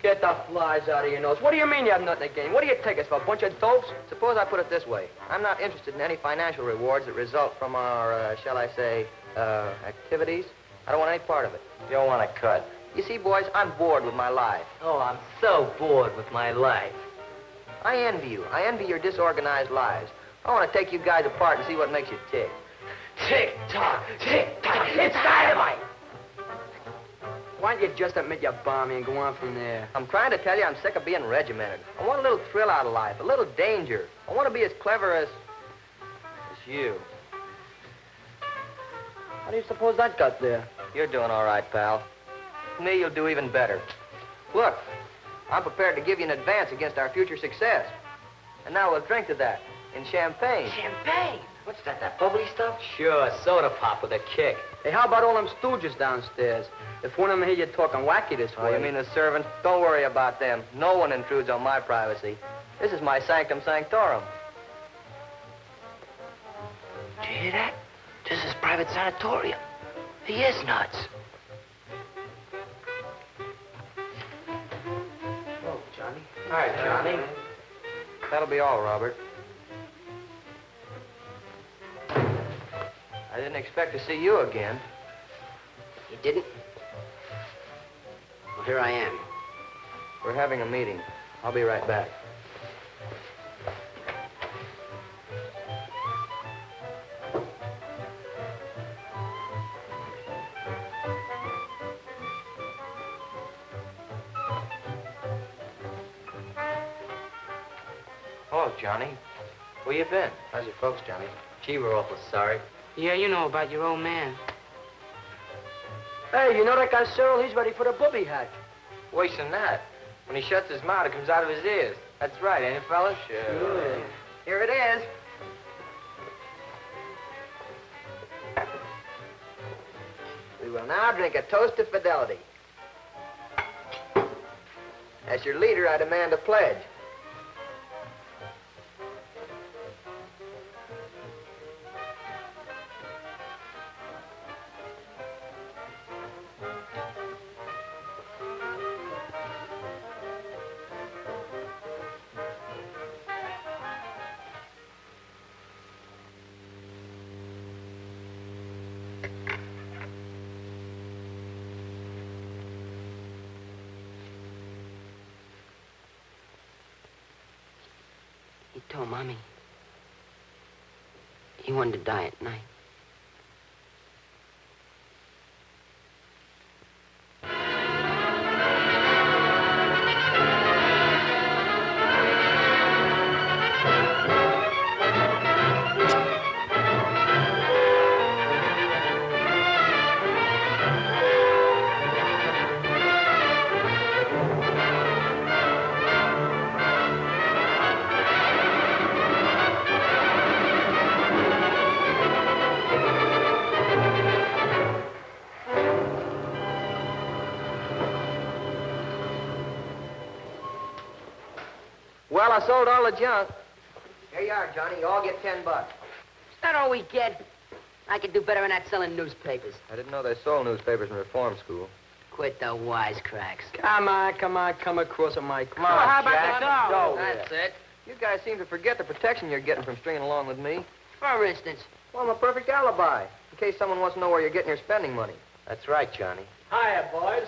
Get the flies out of your nose. What do you mean you have nothing to gain? What do you take us for, a bunch of dopes? Suppose I put it this way. I'm not interested in any financial rewards that result from our, shall I say, activities. I don't want any part of it. You don't want to cut. You see, boys, I'm bored with my life. Oh, I'm so bored with my life. I envy you. I envy your disorganized lives. I want to take you guys apart and see what makes you tick. Tick-tock, tick-tock, it's dynamite! Why don't you just admit you bombed me and go on from there? I'm trying to tell you I'm sick of being regimented. I want a little thrill out of life, a little danger. I want to be as clever as you. How do you suppose that got there? You're doing all right, pal. Me, you'll do even better. Look, I'm prepared to give you an advance against our future success. And now we'll drink to that in champagne. Champagne? What's that bubbly stuff? Sure, soda pop with a kick. Hey, how about all them stooges downstairs? If one of them hear you talking wacky this way... Oh, you mean the servants? Don't worry about them. No one intrudes on my privacy. This is my sanctum sanctorum. Do you hear that? This is private sanatorium. He is nuts. Oh, Johnny. All right, Johnny. That'll be all, Robert. I didn't expect to see you again. You didn't? Well, here I am. We're having a meeting. I'll be right back. Hello, Johnny. Where you been? How's your folks, Johnny? Gee, we're awful sorry. Yeah, you know about your old man. Hey, you know that guy Cyril? He's ready for the booby hatch. Worse than that. When he shuts his mouth, it comes out of his ears. That's right, ain't it, fellas? Sure. Here it is. We will now drink a toast to fidelity. As your leader, I demand a pledge. He told Mommy he wanted to die at night. Well, I sold all the junk. Here you are, Johnny. You all get $10. Is that all we get? I could do better than that selling newspapers. I didn't know they sold newspapers in reform school. Quit the wisecracks. Come across on my car. Well, how about Jack? the dough? That's it. You guys seem to forget the protection you're getting from stringing along with me. For instance? Well, I'm a perfect alibi, in case someone wants to know where you're getting your spending money. That's right, Johnny. Hiya, boys.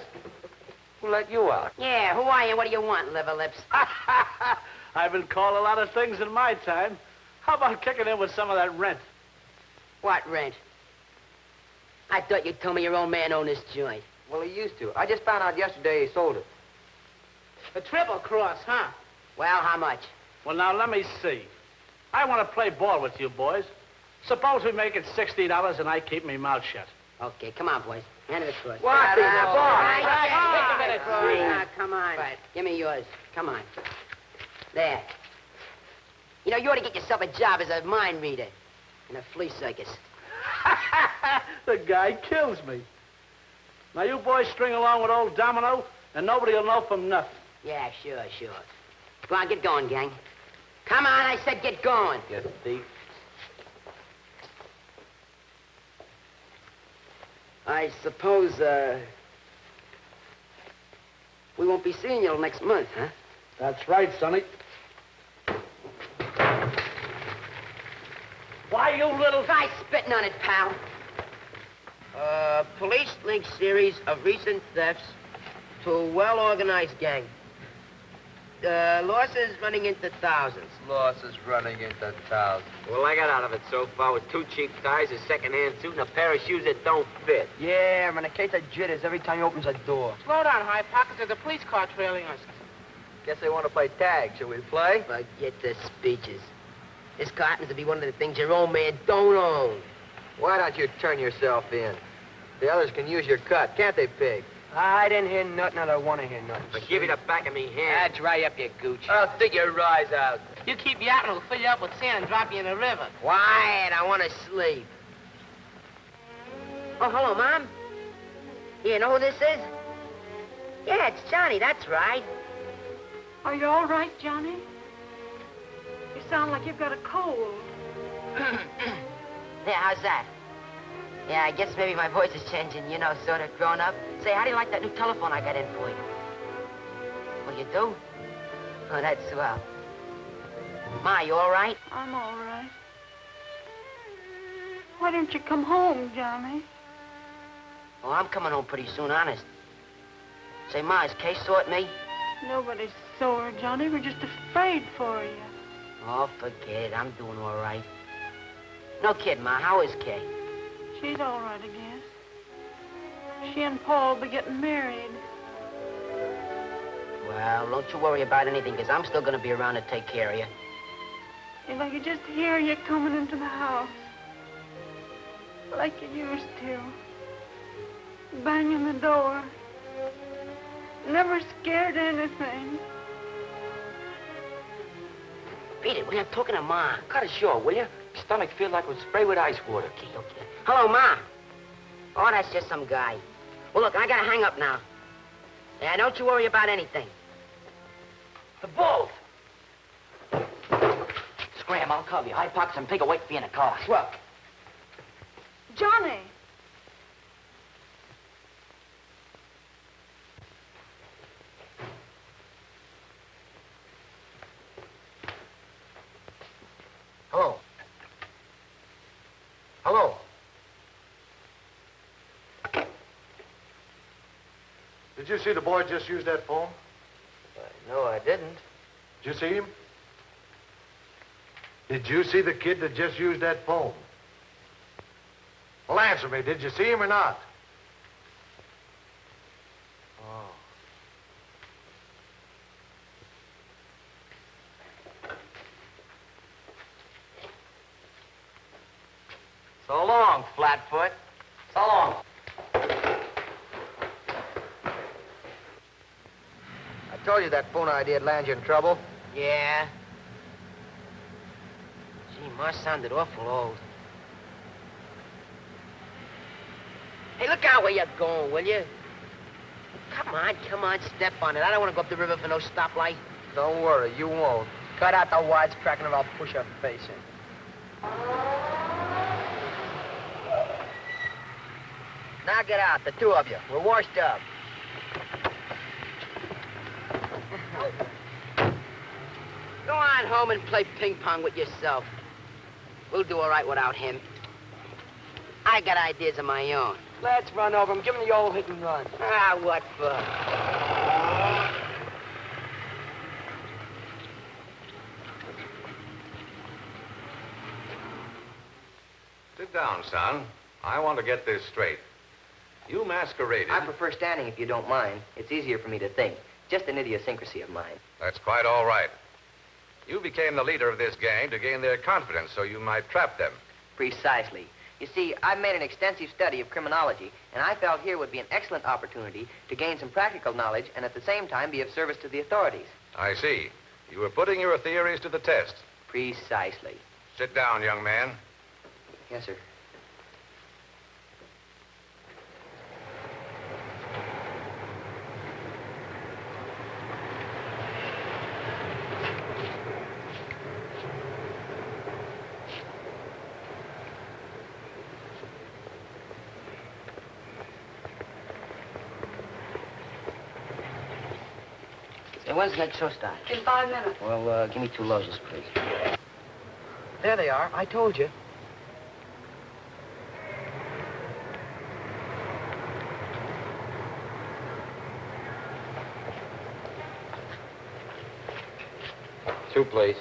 Who let you out? Yeah, who are you? What do you want, liver lips? I've been called a lot of things in my time. How about kicking in with some of that rent? What rent? I thought you told me your old man owned this joint. Well, he used to. I just found out yesterday he sold it. A triple cross, huh? Well, how much? Well, now, let me see. I want to play ball with you boys. Suppose we make it $60 and I keep my mouth shut. Okay, come on, boys. Hand it across. What the boss? Now, come on. Right. Give me yours. Come on. There. You know, you ought to get yourself a job as a mind reader in a flea circus. The guy kills me. Now, you boys string along with old Domino, and nobody will know from nothing. Yeah, sure. Go on, get going, gang. Come on, I said get going. You thief. I suppose, we won't be seeing you till next month, huh? That's right, Sonny. Why, you little... Try spitting on it, pal. Police link series of recent thefts to a well-organized gang. Losses running into thousands. Losses running into thousands. Well, I got out of it so far with 2 cheap ties, a second-hand suit, and a pair of shoes that don't fit. Yeah, man, a case of jitters every time he opens a door. Slow down, High Pocket. There's a police car trailing us. Guess they want to play tag. Shall we play? Forget the speeches. This car happens to be one of the things your old man don't own. Why don't you turn yourself in? The others can use your cut, can't they, pig? I didn't hear nothing. I don't want to hear nothing. But give you the back of me hand. Dry up your gooch. I'll dig your eyes out. You keep yapping, we'll fill you up with sand and drop you in the river. Quiet, I want to sleep. Oh, hello, Mom. You know who this is? Yeah, it's Johnny, that's right. Are you all right, Johnny? You sound like you've got a cold. Yeah, how's that? Yeah, I guess maybe my voice is changing, you know, sort of grown up. Say, how do you like that new telephone I got in for you? Oh, you do? Oh, that's swell. Ma, you all right? I'm all right. Why don't you come home, Johnny? Oh, I'm coming home pretty soon, honest. Say, Ma, is Kay sore at me? Nobody's sore, Johnny. We're just afraid for you. Oh, forget it. I'm doing all right. No kid, Ma. How is Kay? She's all right, I guess. She and Paul will be getting married. Well, don't you worry about anything, because I'm still going to be around to take care of you. If I could just hear you coming into the house. Like you used to. banging the door. Never scared anything. Beat it, when I'm talking to Ma. Cut it short, will you? Stomach feels like it would spray with ice water. Okay, okay. Hello, Ma. Oh, that's just some guy. Well, look, I gotta hang up now. Yeah, don't you worry about anything. The both. Scram, I'll cover you. High pockets and pig will wait for you in the car. Swell. Johnny. Hello. Hello. Did you see the boy just use that phone? No, I didn't. Did you see him? Did you see the kid that just used that phone? Well, answer me. Did you see him or not? Oh. So long, Flatfoot. So long. I told you that phone idea'd land you in trouble. Yeah. Gee, Ma sounded awful old. Hey, look out where you're going, will you? Come on, step on it. I don't want to go up the river for no stoplight. Don't worry, you won't. Cut out the wisecracking or I'll push your face in. Now get out, the two of you. We're washed up. Go on home and play ping pong with yourself. We'll do all right without him. I got ideas of my own. Let's run over him. Give him the old hit and run. Ah, what for? Sit down, son. I want to get this straight. You masqueraded... I prefer standing if you don't mind. It's easier for me to think. Just an idiosyncrasy of mine. That's quite all right. You became the leader of this gang to gain their confidence so you might trap them. Precisely. You see, I've made an extensive study of criminology, and I felt here would be an excellent opportunity to gain some practical knowledge and at the same time be of service to the authorities. I see. You were putting your theories to the test. Precisely. Sit down, young man. Yes, sir. Hey, when's the next show start? In 5 minutes. Well, give me 2 loaves, please. There they are. I told you. Two, please.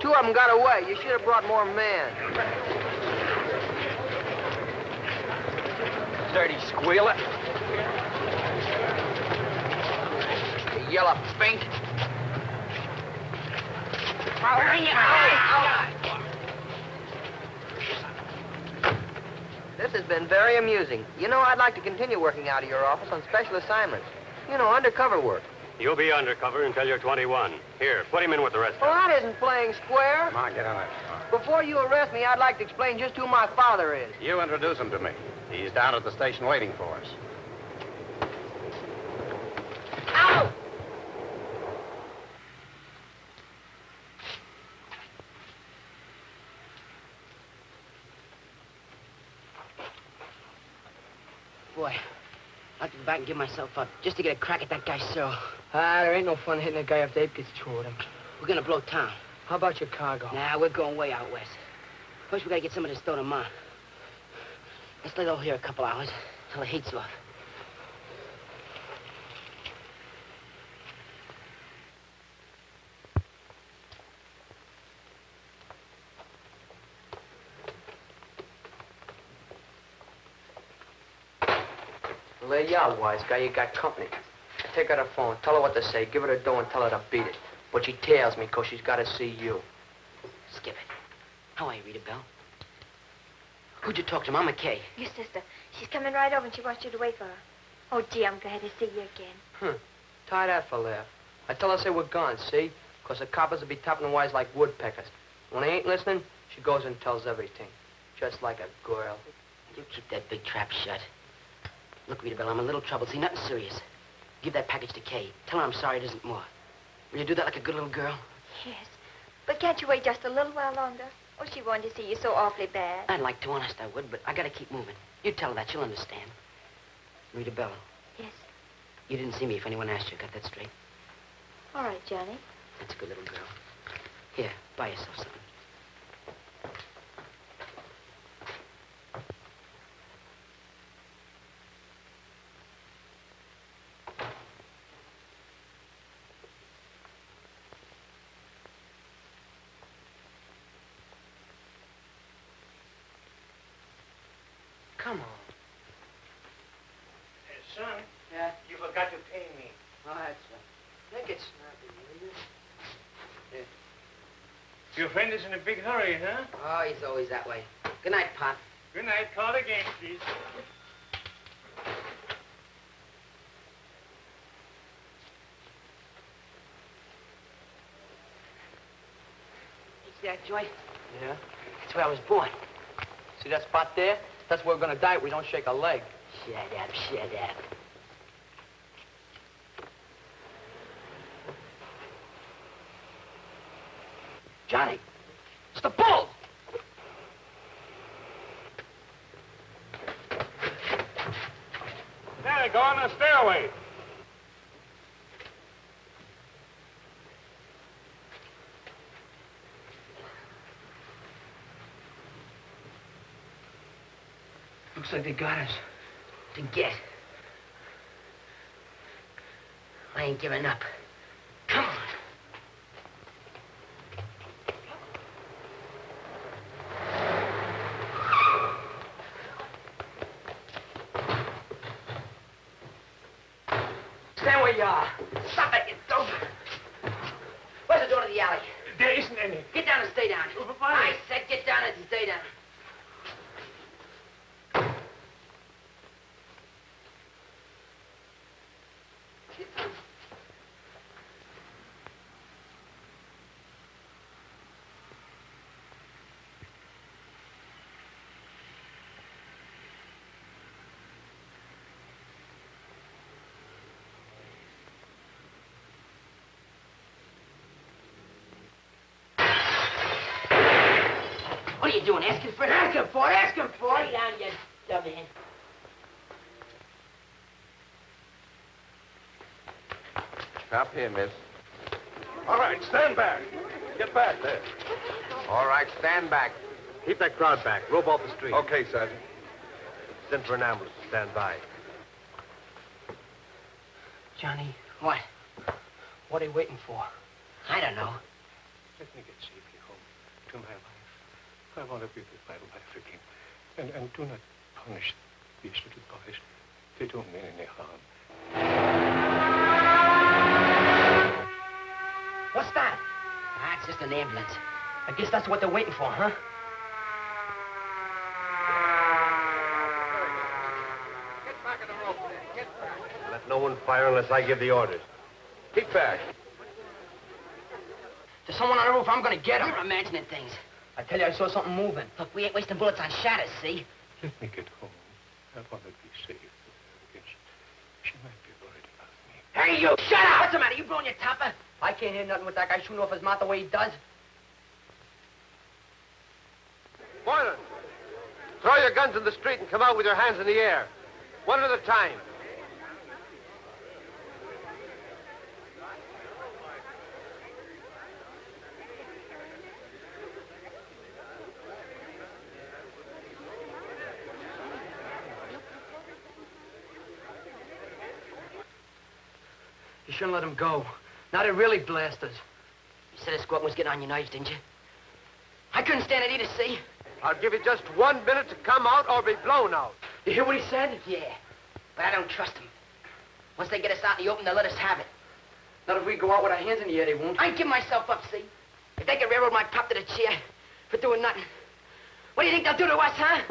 Two of them got away. You should have brought more men. Dirty squealer. You yellow fink. This has been very amusing. You know, I'd like to continue working out of your office on special assignments. You know, undercover work. You'll be undercover until you're 21. Here, put him in with the rest of Well, them. that isn't playing square. Come on, get on that car. Before you arrest me, I'd like to explain just who my father is. You introduce him to me. He's down at the station waiting for us. Ow! Boy, I'd like to go back and give myself up just to get a crack at that guy Cyril. There ain't no fun hitting a guy if Dave gets through with him. We're gonna blow town. How about Chicago? Nah, we're going way out west. First, we gotta get some of this dough to Ma. Let's lay low here a couple hours till the heat's off. Well, there you are, wise guy. You got company. Take her the phone. Tell her what to say. Give her the dough and tell her to beat it. But she tails me because she's got to see you. Skip it. How are you, Rita Bell? Who'd you talk to, Mama Kay? Your sister. She's coming right over and she wants you to wait for her. Oh, gee, I'm glad to see you again. Tie that for laugh. I tell her, say we're gone, see? Because the coppers will be tapping wise like woodpeckers. When they ain't listening, she goes and tells everything. Just like a girl. You keep that big trap shut. Look, Rita Bell, I'm in a little trouble. See, nothing serious. Give that package to Kay. Tell her I'm sorry it isn't more. Will you do that like a good little girl? Yes. But can't you wait just a little while longer? Oh, she wanted to see you so awfully bad. I'd like to, honest I would, but I gotta keep moving. You tell her that, she'll understand. Rita Bell. Yes. You didn't see me if anyone asked you. Got that straight? All right, Johnny. That's a good little girl. Here, buy yourself something. Come on. Son. Yeah? You forgot to pay me. Oh, that's right. Make it snappy, will you? Yeah. Your friend is in a big hurry, huh? Oh, he's always that way. Good night, Pop. Good night. Call again, please. See that joint? Yeah? That's where I was born. See that spot there? That's where we're gonna die if we don't shake a leg. Shut up, shut up. Johnny, it's the bull! There, go on the stairway. Looks like they got us. To get. I ain't giving up. Come on. Stand where you are. Stop it, you dope. Where's the door to the alley? There isn't any. Get down and stay down. I said get down and stay down. What are you doing, asking for it? Asking for it, asking for it. Lay down, you dummy. Up here, miss. All right, stand back. Get back there. All right, stand back. Keep that crowd back. Rope off the street. Okay, Sergeant. Send for an ambulance to stand by. Johnny, What? what are you waiting for? I don't know. Let me get safely home to my wife. I want to be with my wife again. And do not punish these little boys. They don't mean any harm. What's that? Ah, it's just an ambulance. I guess that's what they're waiting for, huh? Let no one fire unless I give the orders. Kick back. There's someone on the roof. I'm gonna get him. You're imagining things. I tell you, I saw something moving. Look, we ain't wasting bullets on shadows, see? Let me get home. I want to be safe. She might be worried about me. Hey, you! Shut up! What's the matter? You blowing your topper? I can't hear nothing with that guy shooting off his mouth the way he does. Boylan, throw your guns in the street and come out with your hands in the air. One at a time. You shouldn't let him go. Now they really blast us. You said the squawk was getting on your nerves, didn't you? I couldn't stand it either, see? I'll give you just 1 minute to come out or be blown out. You hear what he said? Yeah, but I don't trust him. Once they get us out in the open, they'll let us have it. Not if we go out with our hands in the air, they won't. I ain't giving myself up, see? If they can railroad my pop to the chair for doing nothing, what do you think they'll do to us, huh?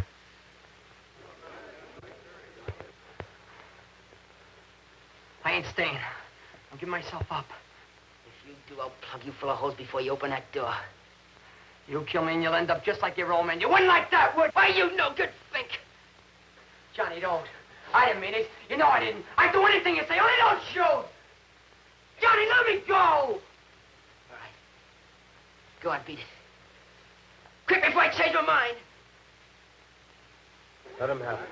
I ain't staying. I'm giving myself up. If you do, I'll plug you full of holes before you open that door. You kill me and you'll end up just like your old man. You wouldn't like that, would? Why, you no good fink. Johnny, don't. I didn't mean it. You know I didn't. I'd do anything you say, only don't shoot. Johnny, let me go. All right. Go on, beat it. Quick before I change my mind. Let him have it.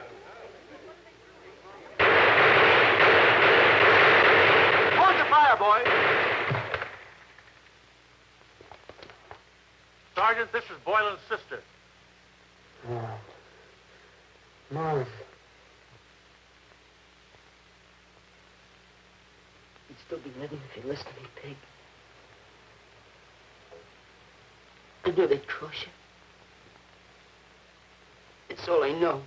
Hold your fire, boys. Sergeant, this is Boylan's sister. Mom. You'd still be living if you'd listen to me, pig. I knew they'd cross you. It's all I know.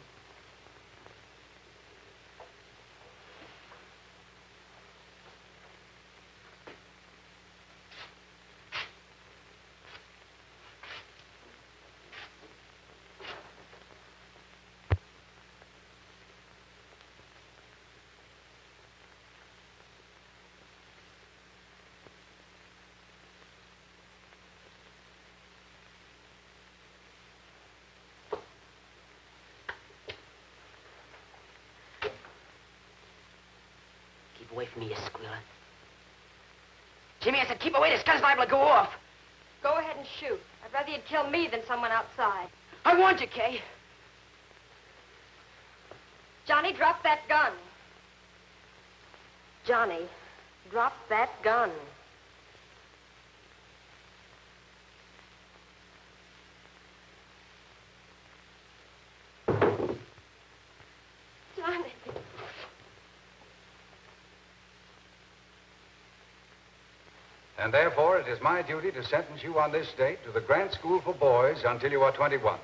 Keep away from me, you squealer. Jimmy, I said keep away. This gun's liable to go off. Go ahead and shoot. I'd rather you'd kill me than someone outside. I warned you, Kay. Johnny, drop that gun. Johnny, drop that gun. Johnny. And therefore, it is my duty to sentence you on this date to the Grant School for Boys until you are 21.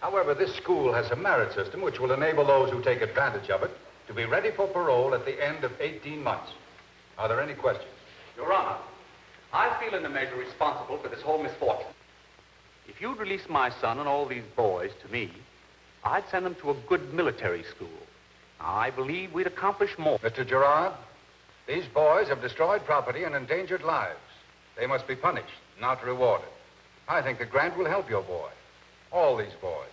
However, this school has a merit system which will enable those who take advantage of it to be ready for parole at the end of 18 months. Are there any questions? Your Honor, I feel in a measure responsible for this whole misfortune. If you'd release my son and all these boys to me, I'd send them to a good military school. I believe we'd accomplish more. Mr. Gerard, these boys have destroyed property and endangered lives. They must be punished, not rewarded. I think that Grant will help your boy. All these boys.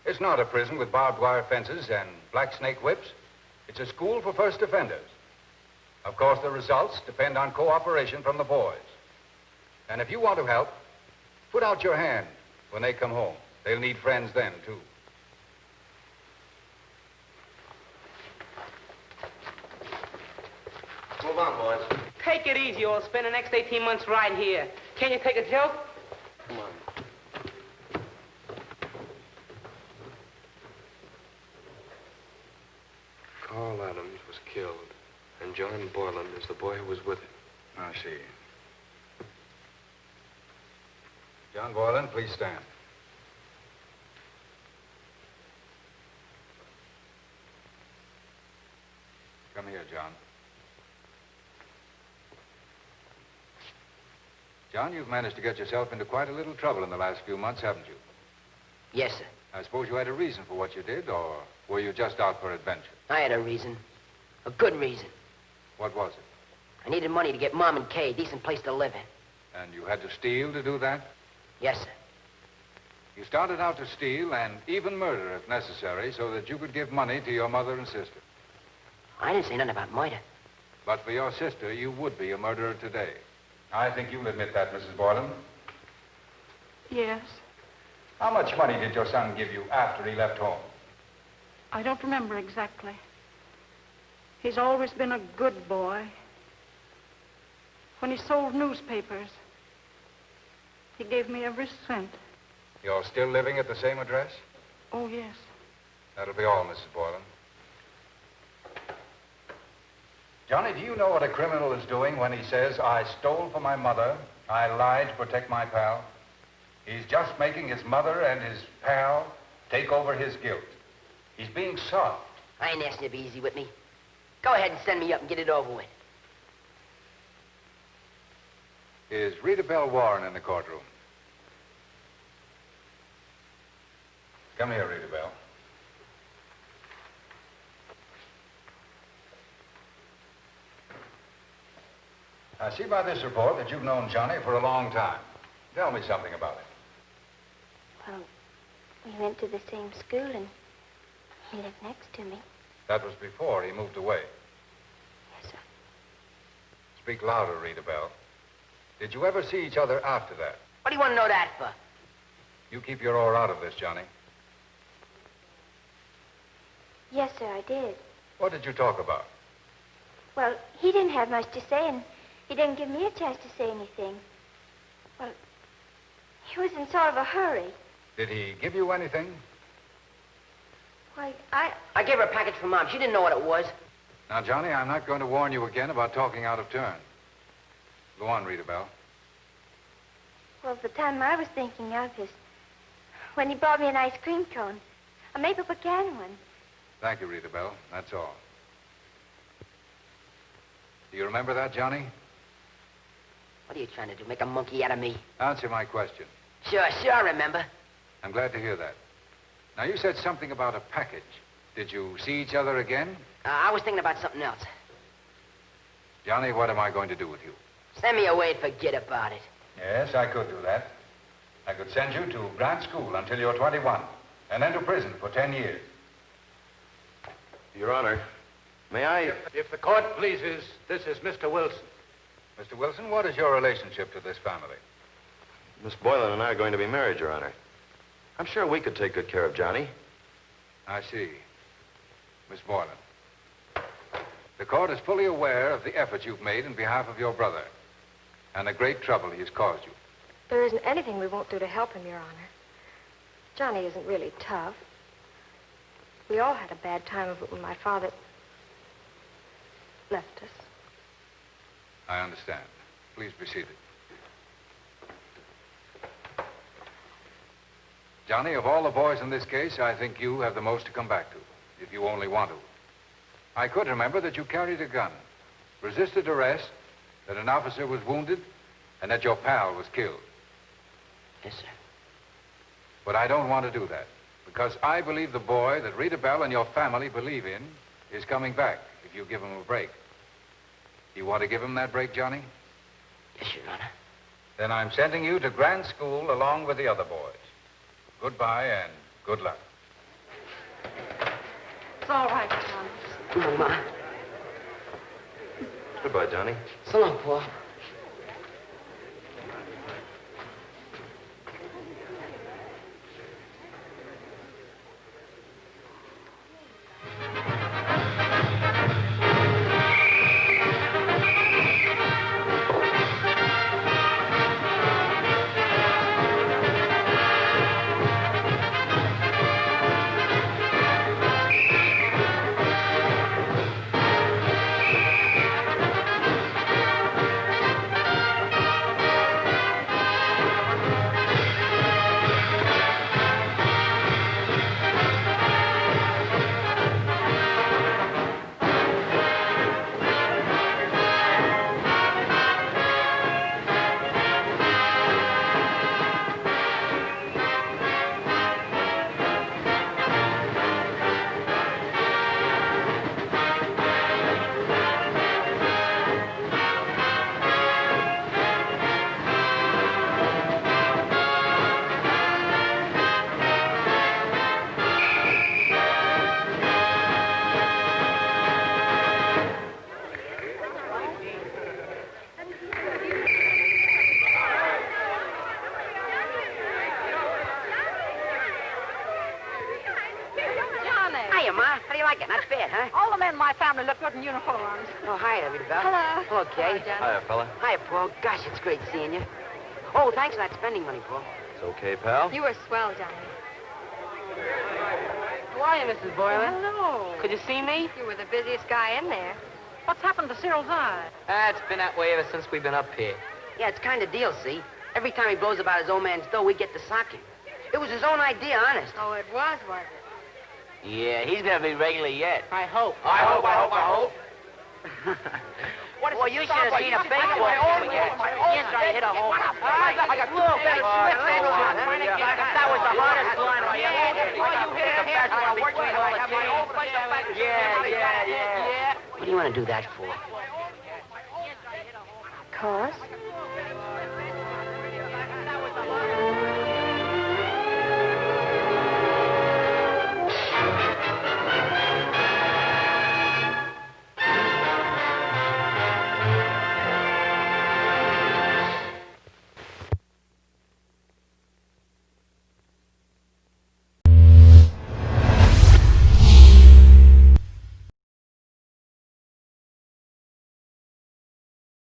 It's not a prison with barbed wire fences and black snake whips. It's a school for first offenders. Of course, the results depend on cooperation from the boys. And if you want to help, put out your hand when they come home. They'll need friends then, too. Move on, boys. Take it easy, or spend the next 18 months right here. Can you take a joke? Come on. Carl Adams was killed, and John Boylan is the boy who was with him. I see. John Boylan, please stand. Come here, John. John, you've managed to get yourself into quite a little trouble in the last few months, haven't you? Yes, sir. I suppose you had a reason for what you did, or were you just out for adventure? I had a reason. A good reason. What was it? I needed money to get Mom and Kay a decent place to live in. And you had to steal to do that? Yes, sir. You started out to steal and even murder if necessary so that you could give money to your mother and sister. I didn't say nothing about murder. But for your sister, you would be a murderer today. I think you'll admit that, Mrs. Boylan. Yes. How much money did your son give you after he left home? I don't remember exactly. He's always been a good boy. When he sold newspapers, he gave me every cent. You're still living at the same address? Oh, yes. That'll be all, Mrs. Boylan. Johnny, do you know what a criminal is doing when he says, I stole from my mother, I lied to protect my pal? He's just making his mother and his pal take over his guilt. He's being soft. I ain't asking you to be easy with me. Go ahead and send me up and get it over with. Is Rita Bell Warren in the courtroom? Come here, Rita Bell. I see by this report that you've known Johnny for a long time. Tell me something about it. Well, we went to the same school and he lived next to me. That was before he moved away. Yes, sir. Speak louder, Rita Bell. Did you ever see each other after that? What do you want to know that for? You keep your oar out of this, Johnny. Yes, sir, I did. What did you talk about? Well, he didn't have much to say, and he didn't give me a chance to say anything. Well, he was in sort of a hurry. Did he give you anything? Why, I gave her a package for Mom. She didn't know what it was. Now, Johnny, I'm not going to warn you again about talking out of turn. Go on, Rita Bell. Well, the time I was thinking of is when he brought me an ice cream cone, a maple pecan one. Thank you, Rita Bell. That's all. Do you remember that, Johnny? What are you trying to do, make a monkey out of me? Answer my question. Sure, I remember. I'm glad to hear that. Now, you said something about a package. Did you see each other again? I was thinking about something else. Johnny, what am I going to do with you? Send me away and forget about it. Yes, I could do that. I could send you to grant school until you're 21, and then to prison for 10 years. Your Honor, may I... If the court pleases, this is Mr. Wilson. Mr. Wilson, what is your relationship to this family? Miss Boylan and I are going to be married, Your Honor. I'm sure we could take good care of Johnny. I see. Miss Boylan, the court is fully aware of the efforts you've made in behalf of your brother and the great trouble he has caused you. There isn't anything we won't do to help him, Your Honor. Johnny isn't really tough. We all had a bad time of it when my father left us. I understand. Please be seated. Johnny, of all the boys in this case, I think you have the most to come back to, if you only want to. I could remember that you carried a gun, resisted arrest, that an officer was wounded, and that your pal was killed. Yes, sir. But I don't want to do that, because I believe the boy that Rita Bell and your family believe in is coming back if you give him a break. You want to give him that break, Johnny? Yes, Your Honor. Then I'm sending you to grant school along with the other boys. Goodbye and good luck. It's all right, John. Come on, Ma. Goodbye, Johnny. So long, Paul. Hiya, Ma. How do you like it? Not bad, huh? All the men in my family look good in uniforms. Oh, hi, Belle. Hello. Hello, Kay. Hiya, fella. Hiya, Paul. Gosh, it's great seeing you. Oh, thanks for not spending money, Paul. It's okay, pal. You were swell, Johnny. How are you, Mrs. Boylan? Hello. Could you see me? You were the busiest guy in there. What's happened to Cyril's eye? It's been that way ever since we've been up here. Yeah, it's kind of deal, see? Every time he blows about his old man's dough, we get to sock him. It was his own idea, honest. Oh, it was it? Yeah, he's gonna be regular yet. I hope. I hope. Well, you should have seen a big one. He's trying to hit a home run. I got little bit of slip. That was the hardest line I ever hit. You hit it here. Yeah. What do you want to do that for? Cause?